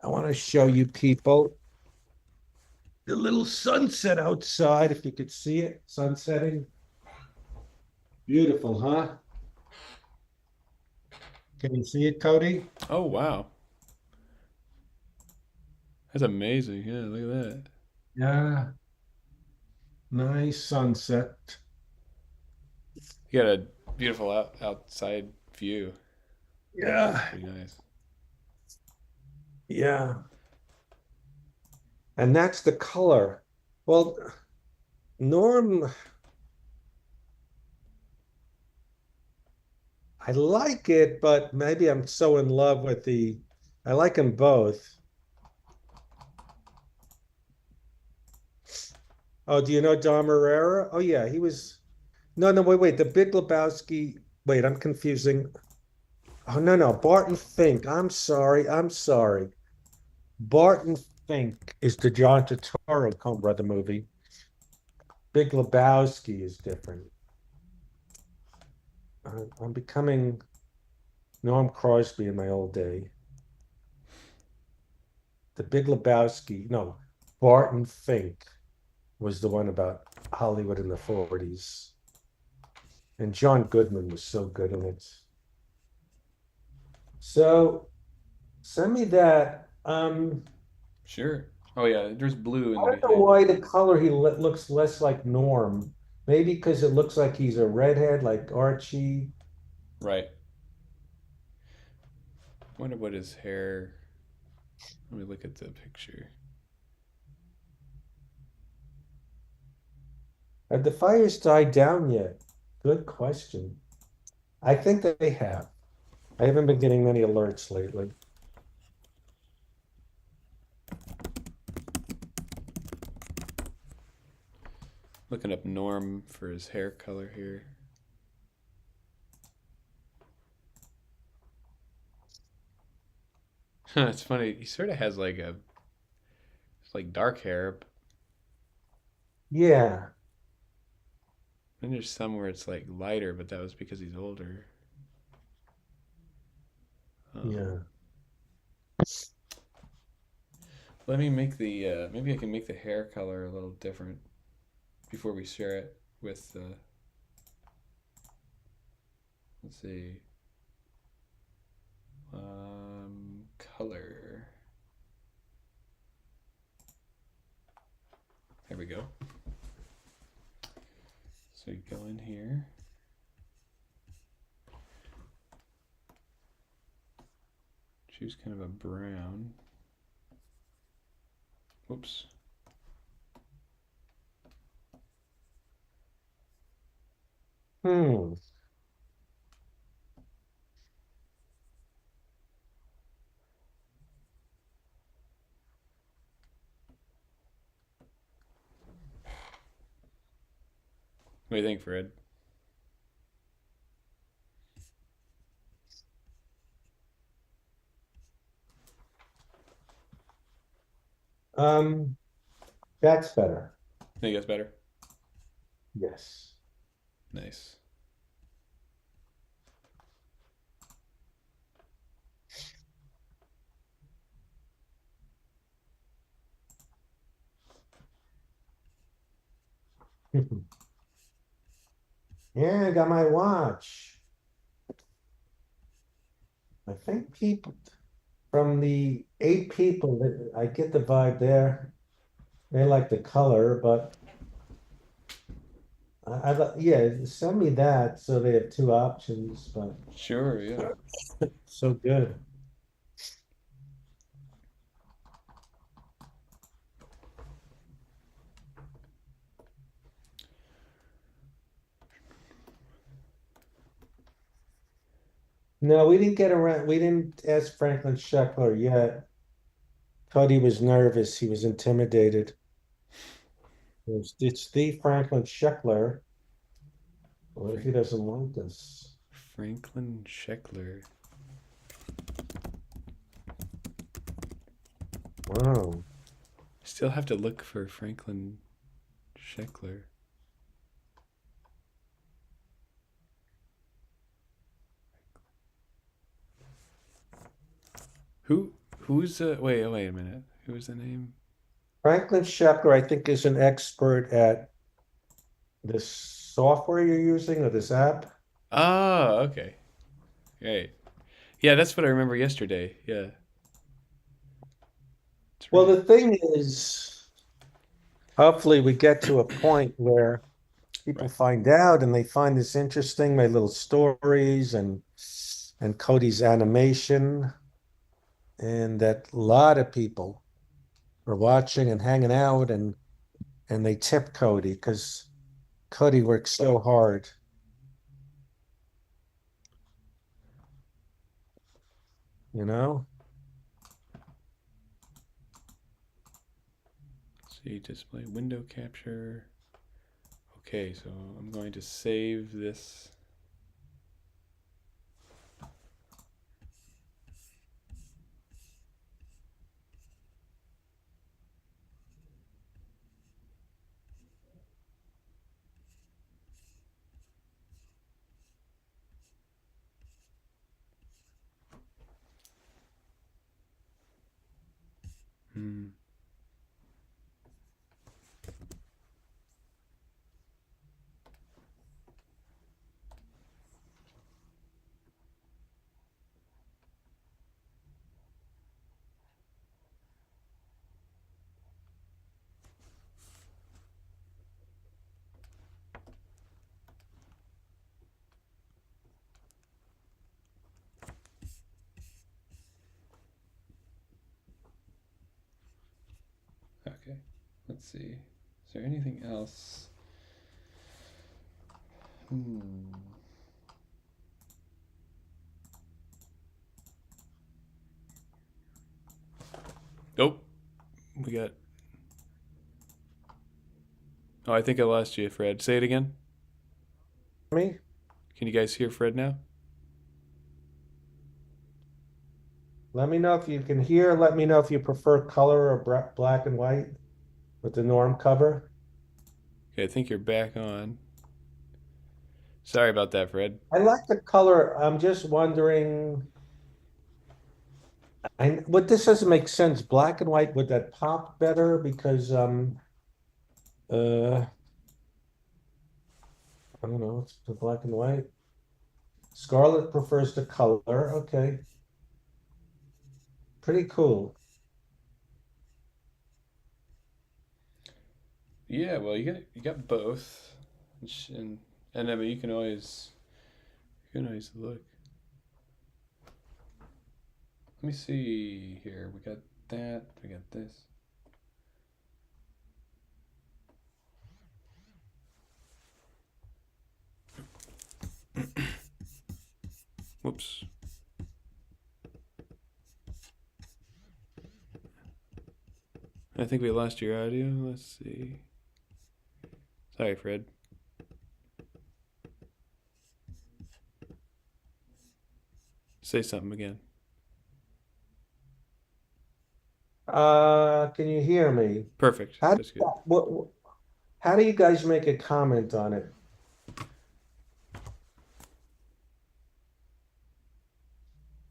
I want to show you people the little sunset outside, if you could see it, sunsetting. Beautiful, huh? Can you see it, Cody? Oh wow, that's amazing. Yeah, look at that. Yeah, nice sunset. You got a beautiful outside view. It's Yeah, pretty nice. yeah. And that's the color. Well, Norm, I like it, but maybe I'm so in love with I like them both. Oh, do you know Dom Herrera? Oh, yeah, he was. No, no, wait, wait. The Big Lebowski. Wait, I'm confusing. Oh, no, no. Barton Fink. I'm sorry. I'm sorry. Barton Fink is the John Turturro Coen Brother movie. Big Lebowski is different. I'm becoming Norm Crosby in my old day. The Big Lebowski. No, Barton Fink was the one about Hollywood in the 40s. And John Goodman was so good in it. So send me that. Sure. Oh yeah, there's blue in I the don't know behind. why the color looks less like Norm. Maybe because it looks like he's a redhead, like Archie. Right. Wonder what his hair. Let me look at the picture. Have the fires died down yet? Good question. I think that they have. I haven't been getting many alerts lately. Looking up Norm for his hair color here. It's funny. He sort of has it's like dark hair. Yeah, Then there's some where it's like lighter, but that was because he's older. Um, yeah. Let me make maybe I can make the hair color a little different before we share it with the. Let's see. Color. There we go. So you go in here. Choose kind of a brown. Whoops. Hmm. What do you think, Fred? Um, that's better. Think that's better? Yes. Nice. Yeah, I got my watch. I think people from the 8 people that I get the vibe there. They like the color, but yeah, send me that so they have two options, but Sure, yeah. so good. No, we didn't get around. We didn't ask Franklin Sheckler yet. Cody was nervous. He was intimidated. It's the Franklin Sheckler. What if he doesn't want this? Franklin Sheckler. Wow. Still have to look for Franklin Sheckler. Who's wait a minute. Who was the name? Franklin Shepler, I think, is an expert at this software you're using or this app. Oh, okay. Right. Yeah, that's what I remember yesterday. Yeah. That's Well, right. the thing is, hopefully we get to a point where people Right. find out and they find this interesting, my little stories and Cody's animation, and that a lot of people are watching and hanging out and they tip Cody because Cody works so hard, you know? See, display window capture. Okay, so I'm going to save this. Hmm. Okay. Let's see. Is there anything else? Hmm. Nope. We got. Oh, I think I lost you, Fred. Say it again. Me? Can you guys hear Fred now? Let me know if you can hear. Let me know if you prefer color or black and white with the norm cover. Okay, I think you're back on. Sorry about that, Fred. I like the color. I'm just wondering, what this doesn't make sense. Black and white, would that pop better? Because I don't know, it's the black and white. Scarlett prefers the color. Okay. Pretty cool. Yeah, well, you got both, and I mean you can always look. Let me see here. We got that. We got this. Whoops. I think we lost your audio. Let's see. Sorry, Fred. Say something again. Can you hear me? Perfect. How do That's good. how do you guys make a comment on it?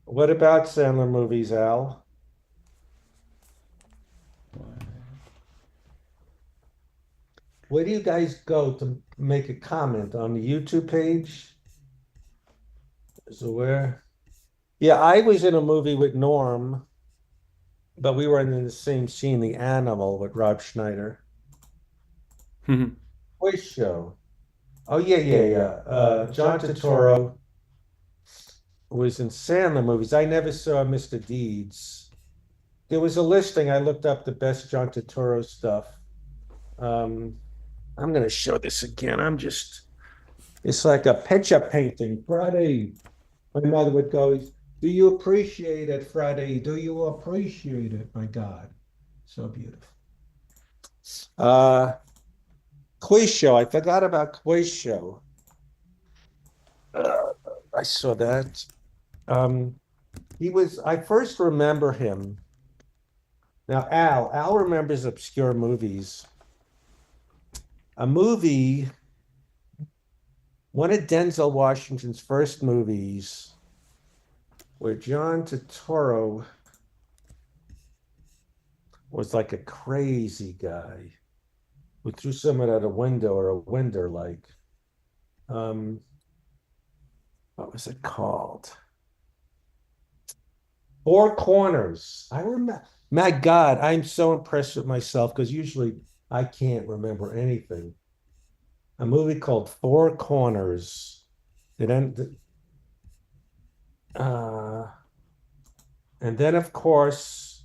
What about Sandler movies, Al? Where do you guys go to make a comment on the YouTube page? So where? Yeah, I was in a movie with Norm, but we were in the same scene, The Animal with Rob Schneider. Quiz show. Oh yeah. John Turturro was in Sandler movies. I never saw Mr. Deeds. There was a listing. I looked up the best John Turturro stuff. I'm gonna show this again. It's like a picture painting. Friday, my mother would go, "Do you appreciate it, Friday? Do you appreciate it? My God, so beautiful." Uh, quiz show. I forgot about quiz show. Uh, I saw that. I first remember him. Now, Al remembers obscure movies. A movie, one of Denzel Washington's first movies, where John Turturro was like a crazy guy who threw someone out a window or a window like. What was it called? Four Corners. I remember. My God, I'm so impressed with myself because usually I can't remember anything. A movie called Four Corners. It ended, uh, and then of course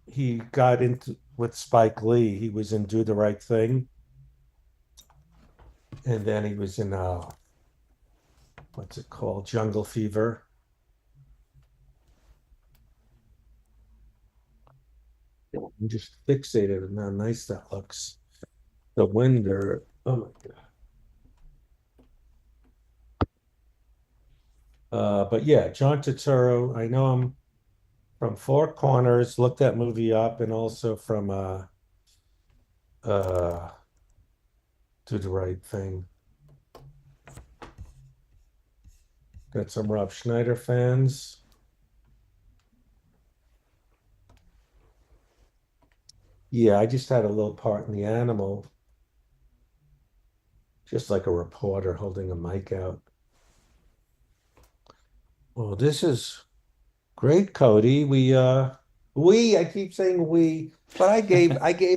he got into with Spike Lee. He was in Do the Right Thing, and then he was in what's it called? Jungle Fever. I'm just fixated on how nice that looks. The window. Oh my God. But yeah, John Turturro. I know him from Four Corners. Look that movie up, and also from uh, Do the Right Thing. Got some Rob Schneider fans. Yeah, I just had a little part in The Animal, just like a reporter holding a mic out. Well, this is great, Cody. I keep saying we, but I gave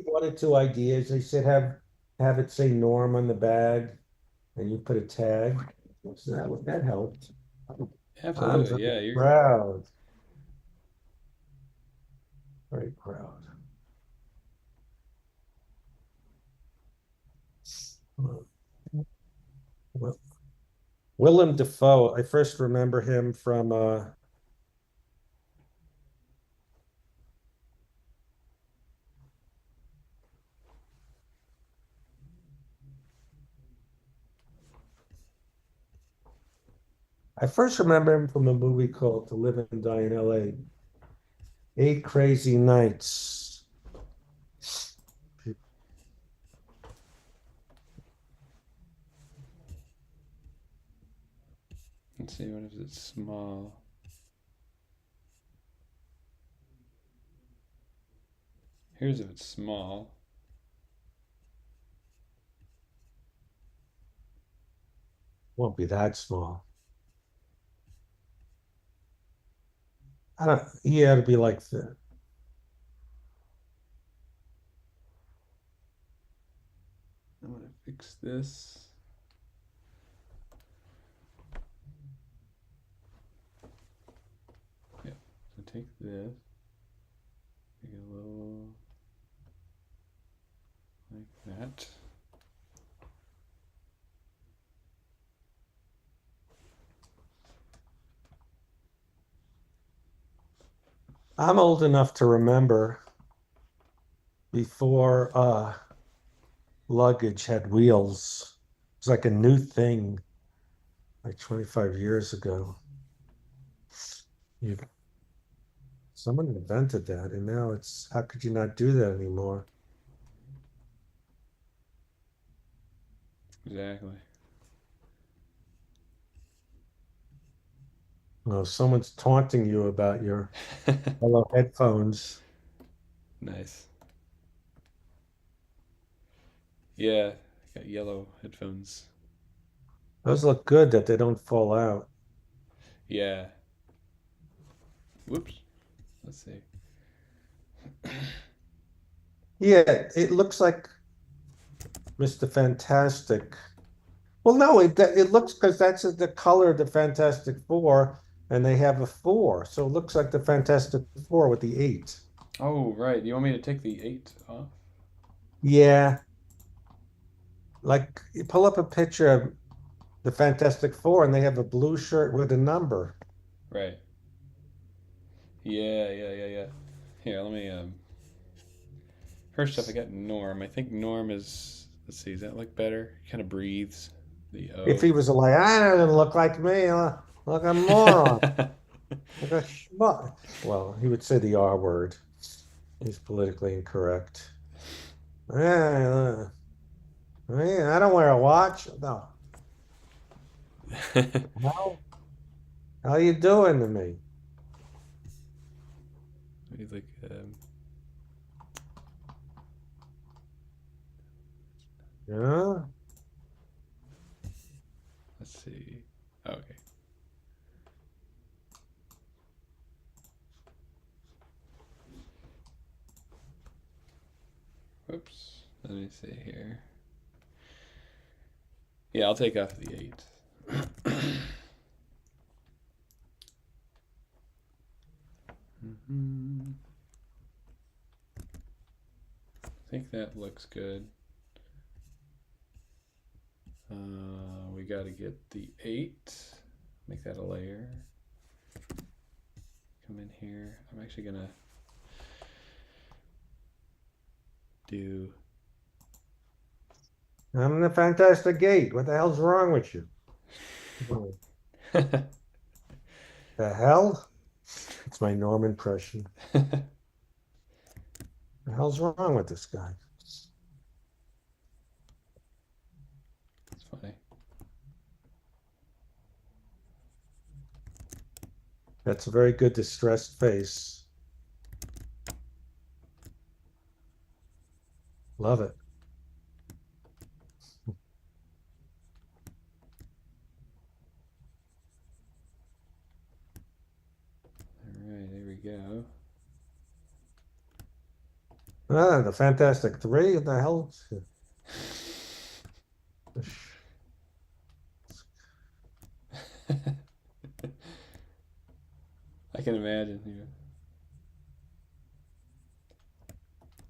one or two ideas. I said have it say Norm on the bag, and you put a tag. So that helped. I'm Absolutely. very Yeah, you're proud. Very proud. Well, Willem Dafoe, I first remember him from I first remember him from a movie called To Live and Die in LA. Eight Crazy Nights. let's see, what is it? Small. Here's if it's small. Won't be that small. I don't yeah, it'd be like the I'm gonna fix this. Yeah. So take this. Make it a little like that. I'm old enough to remember before luggage had wheels. It was like a new thing like 25 years ago. You, someone invented that, and now it's how could you not do that anymore? Exactly. Oh, someone's taunting you about your yellow headphones. Nice. Yeah, I got yellow headphones. Those look good that they don't fall out. Yeah. Whoops. Let's see. Yeah, it looks like Mr. Fantastic. Well, no, it looks because that's the color of the Fantastic Four, and they have a four, so it looks like the Fantastic Four with the eight. Oh, right. You want me to take the 8 off? Yeah, like you pull up a picture of the Fantastic Four, and they have a blue shirt with a number. Right. Yeah. Here, let me first off I got Norm. I think Norm is, let's see, does that look better? He kind of breathes. The If O. he was like, I don't look like me, look a moron, like a schmuck. Well, he would say the R word. He's politically incorrect. Yeah, I don't wear a watch. No. How how you doing to me? He's like Yeah. Let's see. Okay. Whoops. Let me see here. Yeah, I'll take off the 8. I think that looks good. We got to get the 8. Make that a layer. Come in here. I'm actually going to do... I'm in the Fantastic Eight. What the hell's wrong with you? The hell? It's my Norm impression. The hell's wrong with this guy? It's funny. That's a very good distressed face. Love it. Alright, there we go. Ah, the Fantastic Three? What the hell? I can imagine. Yeah.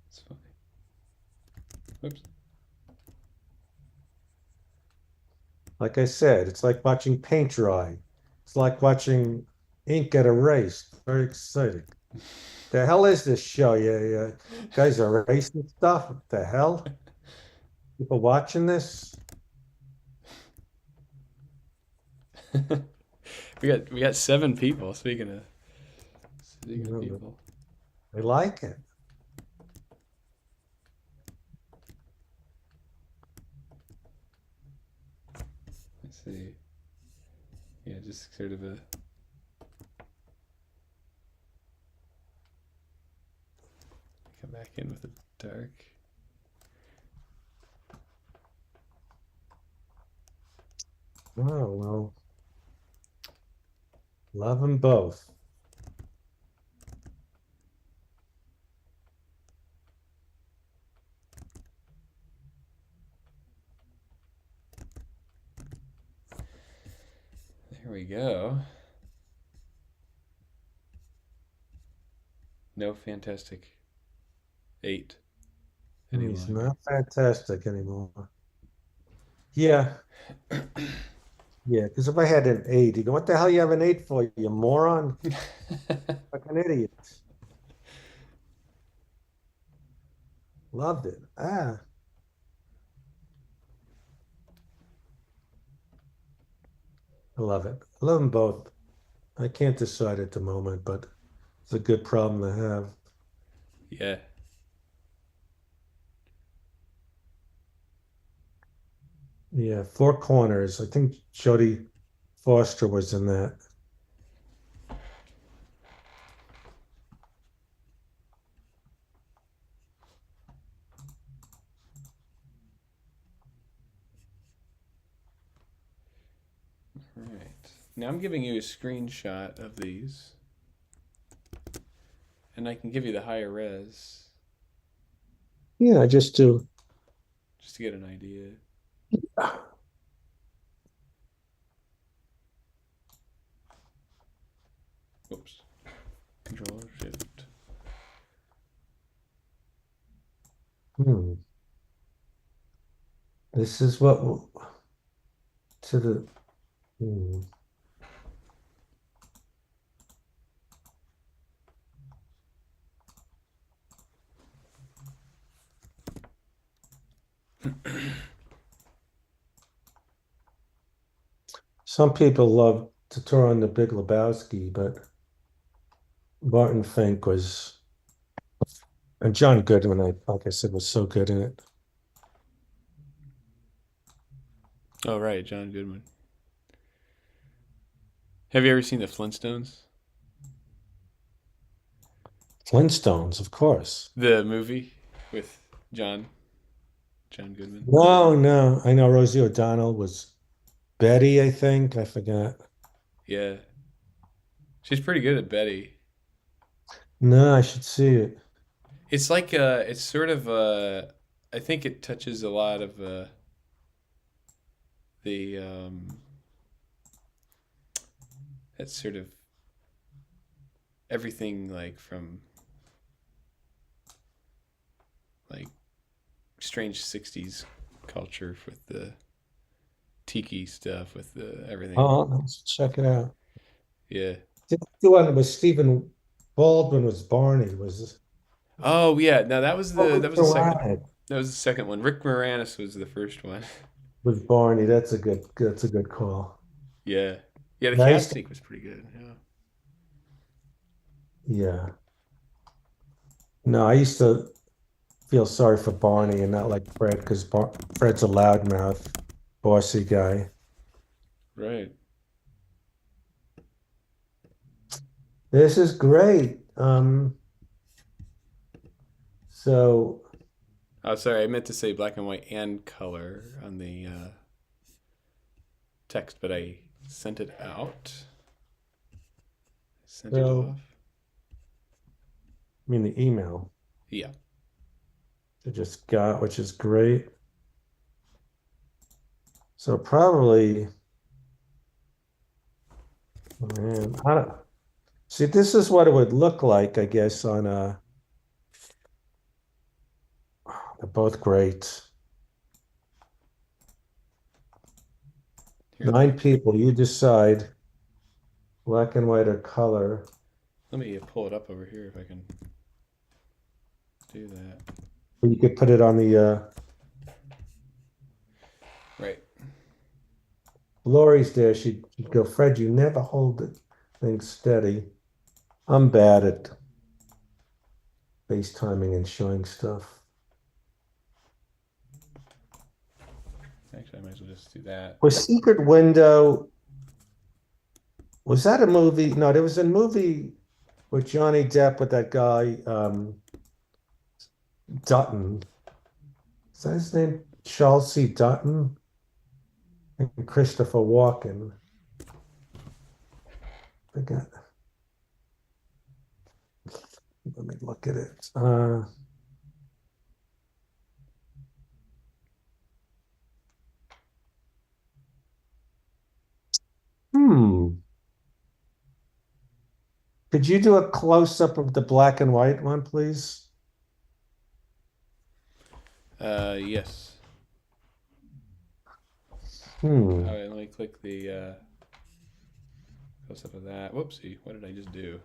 It's funny. Whoops. Like I said, it's like watching paint dry. It's like watching ink get erased. Very exciting. The hell is this show? You guys are erasing stuff? What the hell? People watching this? we got 7 people. Speaking of Yeah, people, they like it. let's see. Yeah, just sort of a. Come back in with a dark. Oh, well. Love them both. There we go. No Fantastic 8 any He's longer. not fantastic anymore. Yeah. Yeah, because if I had an 8, you go, what the hell you have an 8 for, you moron? Like an idiot. Loved it. Ah. I love it. I love them both. I can't decide at the moment, but it's a good problem to have. Yeah. Yeah, Four Corners. I think Jodie Foster was in that. All right. Now I'm giving you a screenshot of these. And I can give you the higher res Yeah, just to. just to get an idea. Oops. Control Shift. This is what to the. Some people love to turn on the Big Lebowski, but Barton Fink was, and John Goodman, like I said, was so good in it. Oh, right. John Goodman. Have you ever seen the Flintstones? Flintstones, of course. The movie with John? John Goodman. No, no. I know Rosie O'Donnell was Betty, I think. I forgot. Yeah, she's pretty good at Betty. No, I should see it. It's like it's sort of I think it touches a lot of the that's sort of everything like from like strange '60s culture with the tiki stuff with the everything. Oh, let's check it out. Yeah. The one was Stephen Baldwin was Barney, Oh yeah. Now Oh, that was the second. Rick That was the second one. Rick Moranis was the first one. was Barney. That's a good call. Yeah. Yeah, the Yeah, I used to, casting was pretty good. Yeah. yeah. No, I used to feel sorry for Barney and not like Fred because Fred's a loudmouth, bossy guy. Right. This is great. So Oh, sorry. I meant to say black and white and color on the text, but I sent it out. Sent it so off. I mean the email Yeah. I just got, which is great. So probably, man, I don't see. This is what it would look like, I guess, on a. They're both great. Here, let me 9 people, you decide, black and white or color. pull it up over here if I can do that. You could put it on the Right. Lori's there. She'd go, Fred, you never hold the thing steady. I'm bad at FaceTiming and showing stuff. Actually, I might as well just do that. Was Secret Window, was that a movie? No, there was a movie with Johnny Depp with that guy, Dutton. Is that his name? Charles C. Dutton and Christopher Walken. I got. Let me look at it. Hmm. Could you do a close-up of the black and white one, please? Yes. Hmm. All right, let me click the close up of that. Whoopsie, what did I just do?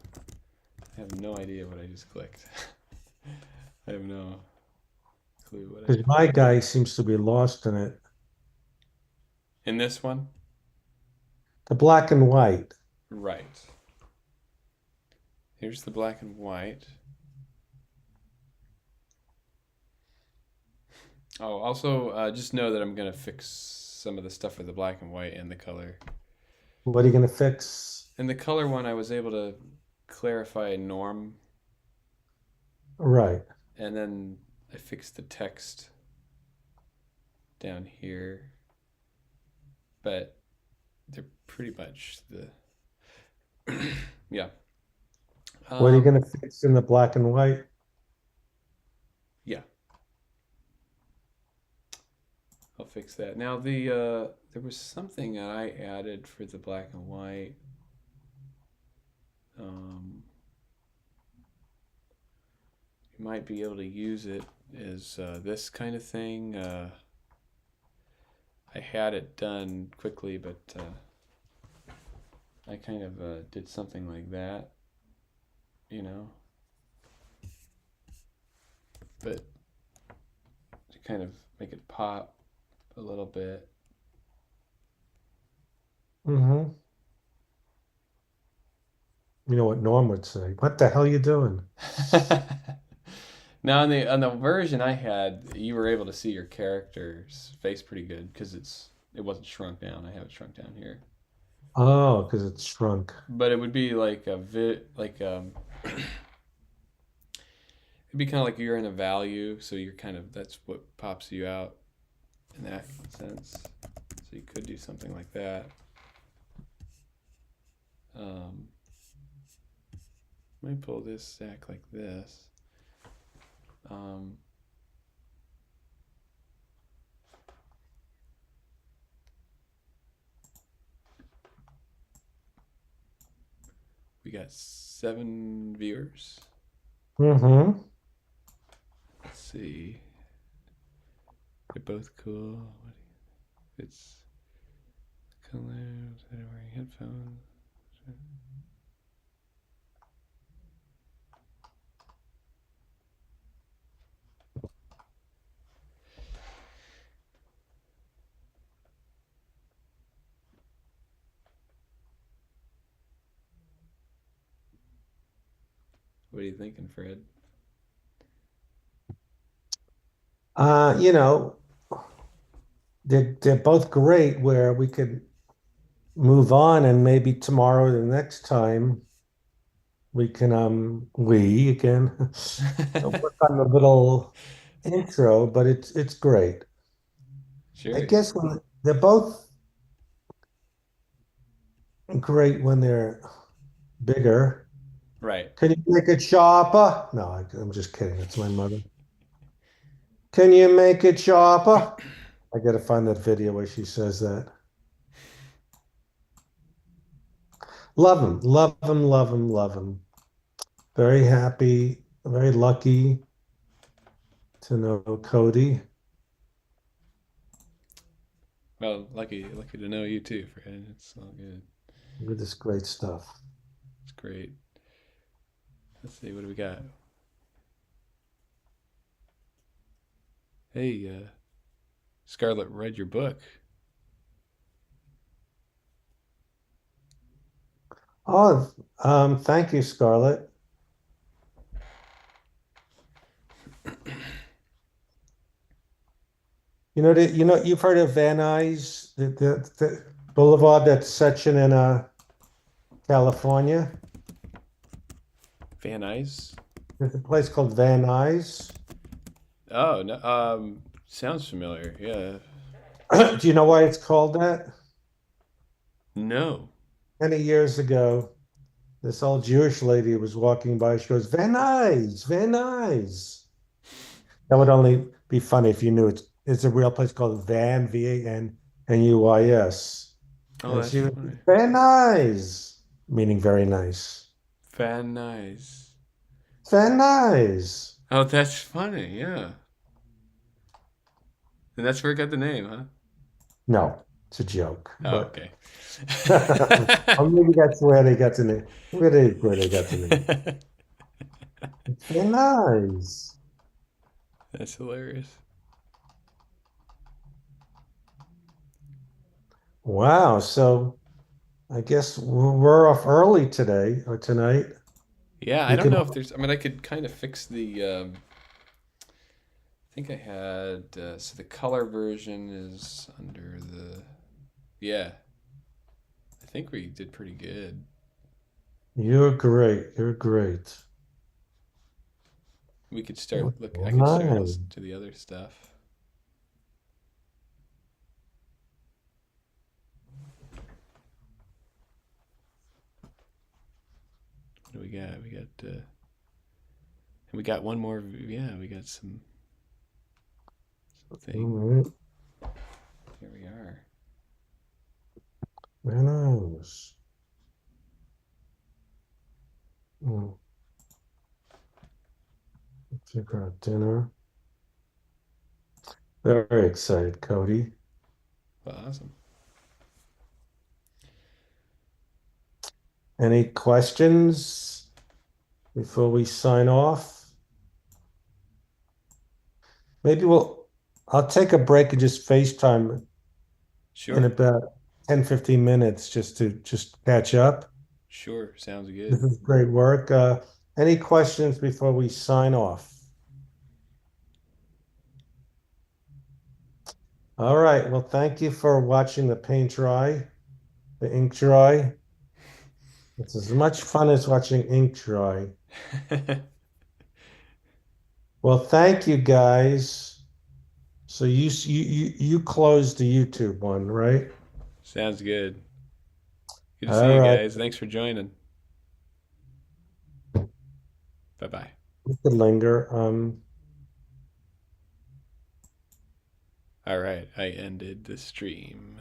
I have no idea what I just clicked. I have no clue what I Because just my clicked. guy seems to be lost in it. In this one? The black and white. Right. Here's the black and white. Oh, also, just know that I'm going to fix some of the stuff for the black and white and the color. What are you going to fix? In the color one, I was able to clarify a norm, Right. and then I fixed the text down here. But they're pretty much the... yeah. What are you going to fix in the black and white? Yeah. I'll fix that. Now there was something that I added for the black and white. You might be able to use it as this kind of thing. I had it done quickly, but I kind of did something like that, you know. But to kind of make it pop a little bit. Mm-hmm. You know what Norm would say. What the hell are you doing? Now on the version I had, you were able to see your character's face pretty good because it wasn't shrunk down. I have it shrunk down here. Oh, because it's shrunk. But it would be like it'd It'd be kind of like you're in a value, so you're that's what pops you out in that sense. So you could do something like that. Um, Might pull this stack like this. Um, we got 7 viewers. Mm-hmm. Let's see. They're both cool. It's color. They're wearing headphones. What are you thinking, Fred? You know, they're both great where we could move on and maybe tomorrow or the next time we can we again work on the little intro, but it's great. I Sure. guess when they're both great when they're bigger. Right. Can you make it sharper? No, I'm just kidding. It's my mother. Can you make it sharper? I gotta find that video where she says that. Love him, love him, love him, love him. Very happy, very lucky to know Cody. Well, lucky to know you too, Fred. It's all good. With this great stuff. It's great. Let's see, what do we got? Hey, Scarlett read your book. Oh, thank you, Scarlett. You've heard of Van Nuys, the boulevard, that section in California. Van Nuys? There's a place called Van Nuys. Oh, no, sounds familiar. Yeah. Do you know why it's called that? No. Many years ago, this old Jewish lady was walking by. She goes, Van Nuys, Van Nuys. That would only be funny if you knew it's a real place called Van, Vanuys. Oh, And that's she was funny. Van Nuys, meaning very nice. Van Nuys. Van Nuys. Oh, that's funny. Yeah. And that's where it got the name, huh? No, it's a joke. Oh, But okay. or maybe that's where they got the name. Where they got the name. It's Van Nuys. That's hilarious. Wow. So I guess we're off early today or tonight. Yeah, I We don't can. know if there's. I mean, I could kind of fix the. I think I had. So the color version is under the. Yeah, I think we did pretty good. You're great. You're great. We could start look. I could start Nice. listening to the other stuff. What do we got? We got one more. Yeah, we got some All thing. right. Here we are. Very nice. Mm. Figure out dinner. Very excited, Cody. Well, awesome. Any questions before we sign off? I'll take a break and just FaceTime in Sure. about 10, 15 minutes just to catch up. Sure. Sounds This good. is great work. Any questions before we sign off? All right. Well, thank you for watching the paint dry, the ink dry. It's as much fun as watching ink dry. Well, thank you guys. So you closed the YouTube one, right? Sounds good. Good to see All you right. guys. Thanks for joining. Bye bye. You can linger. All right, I ended the stream.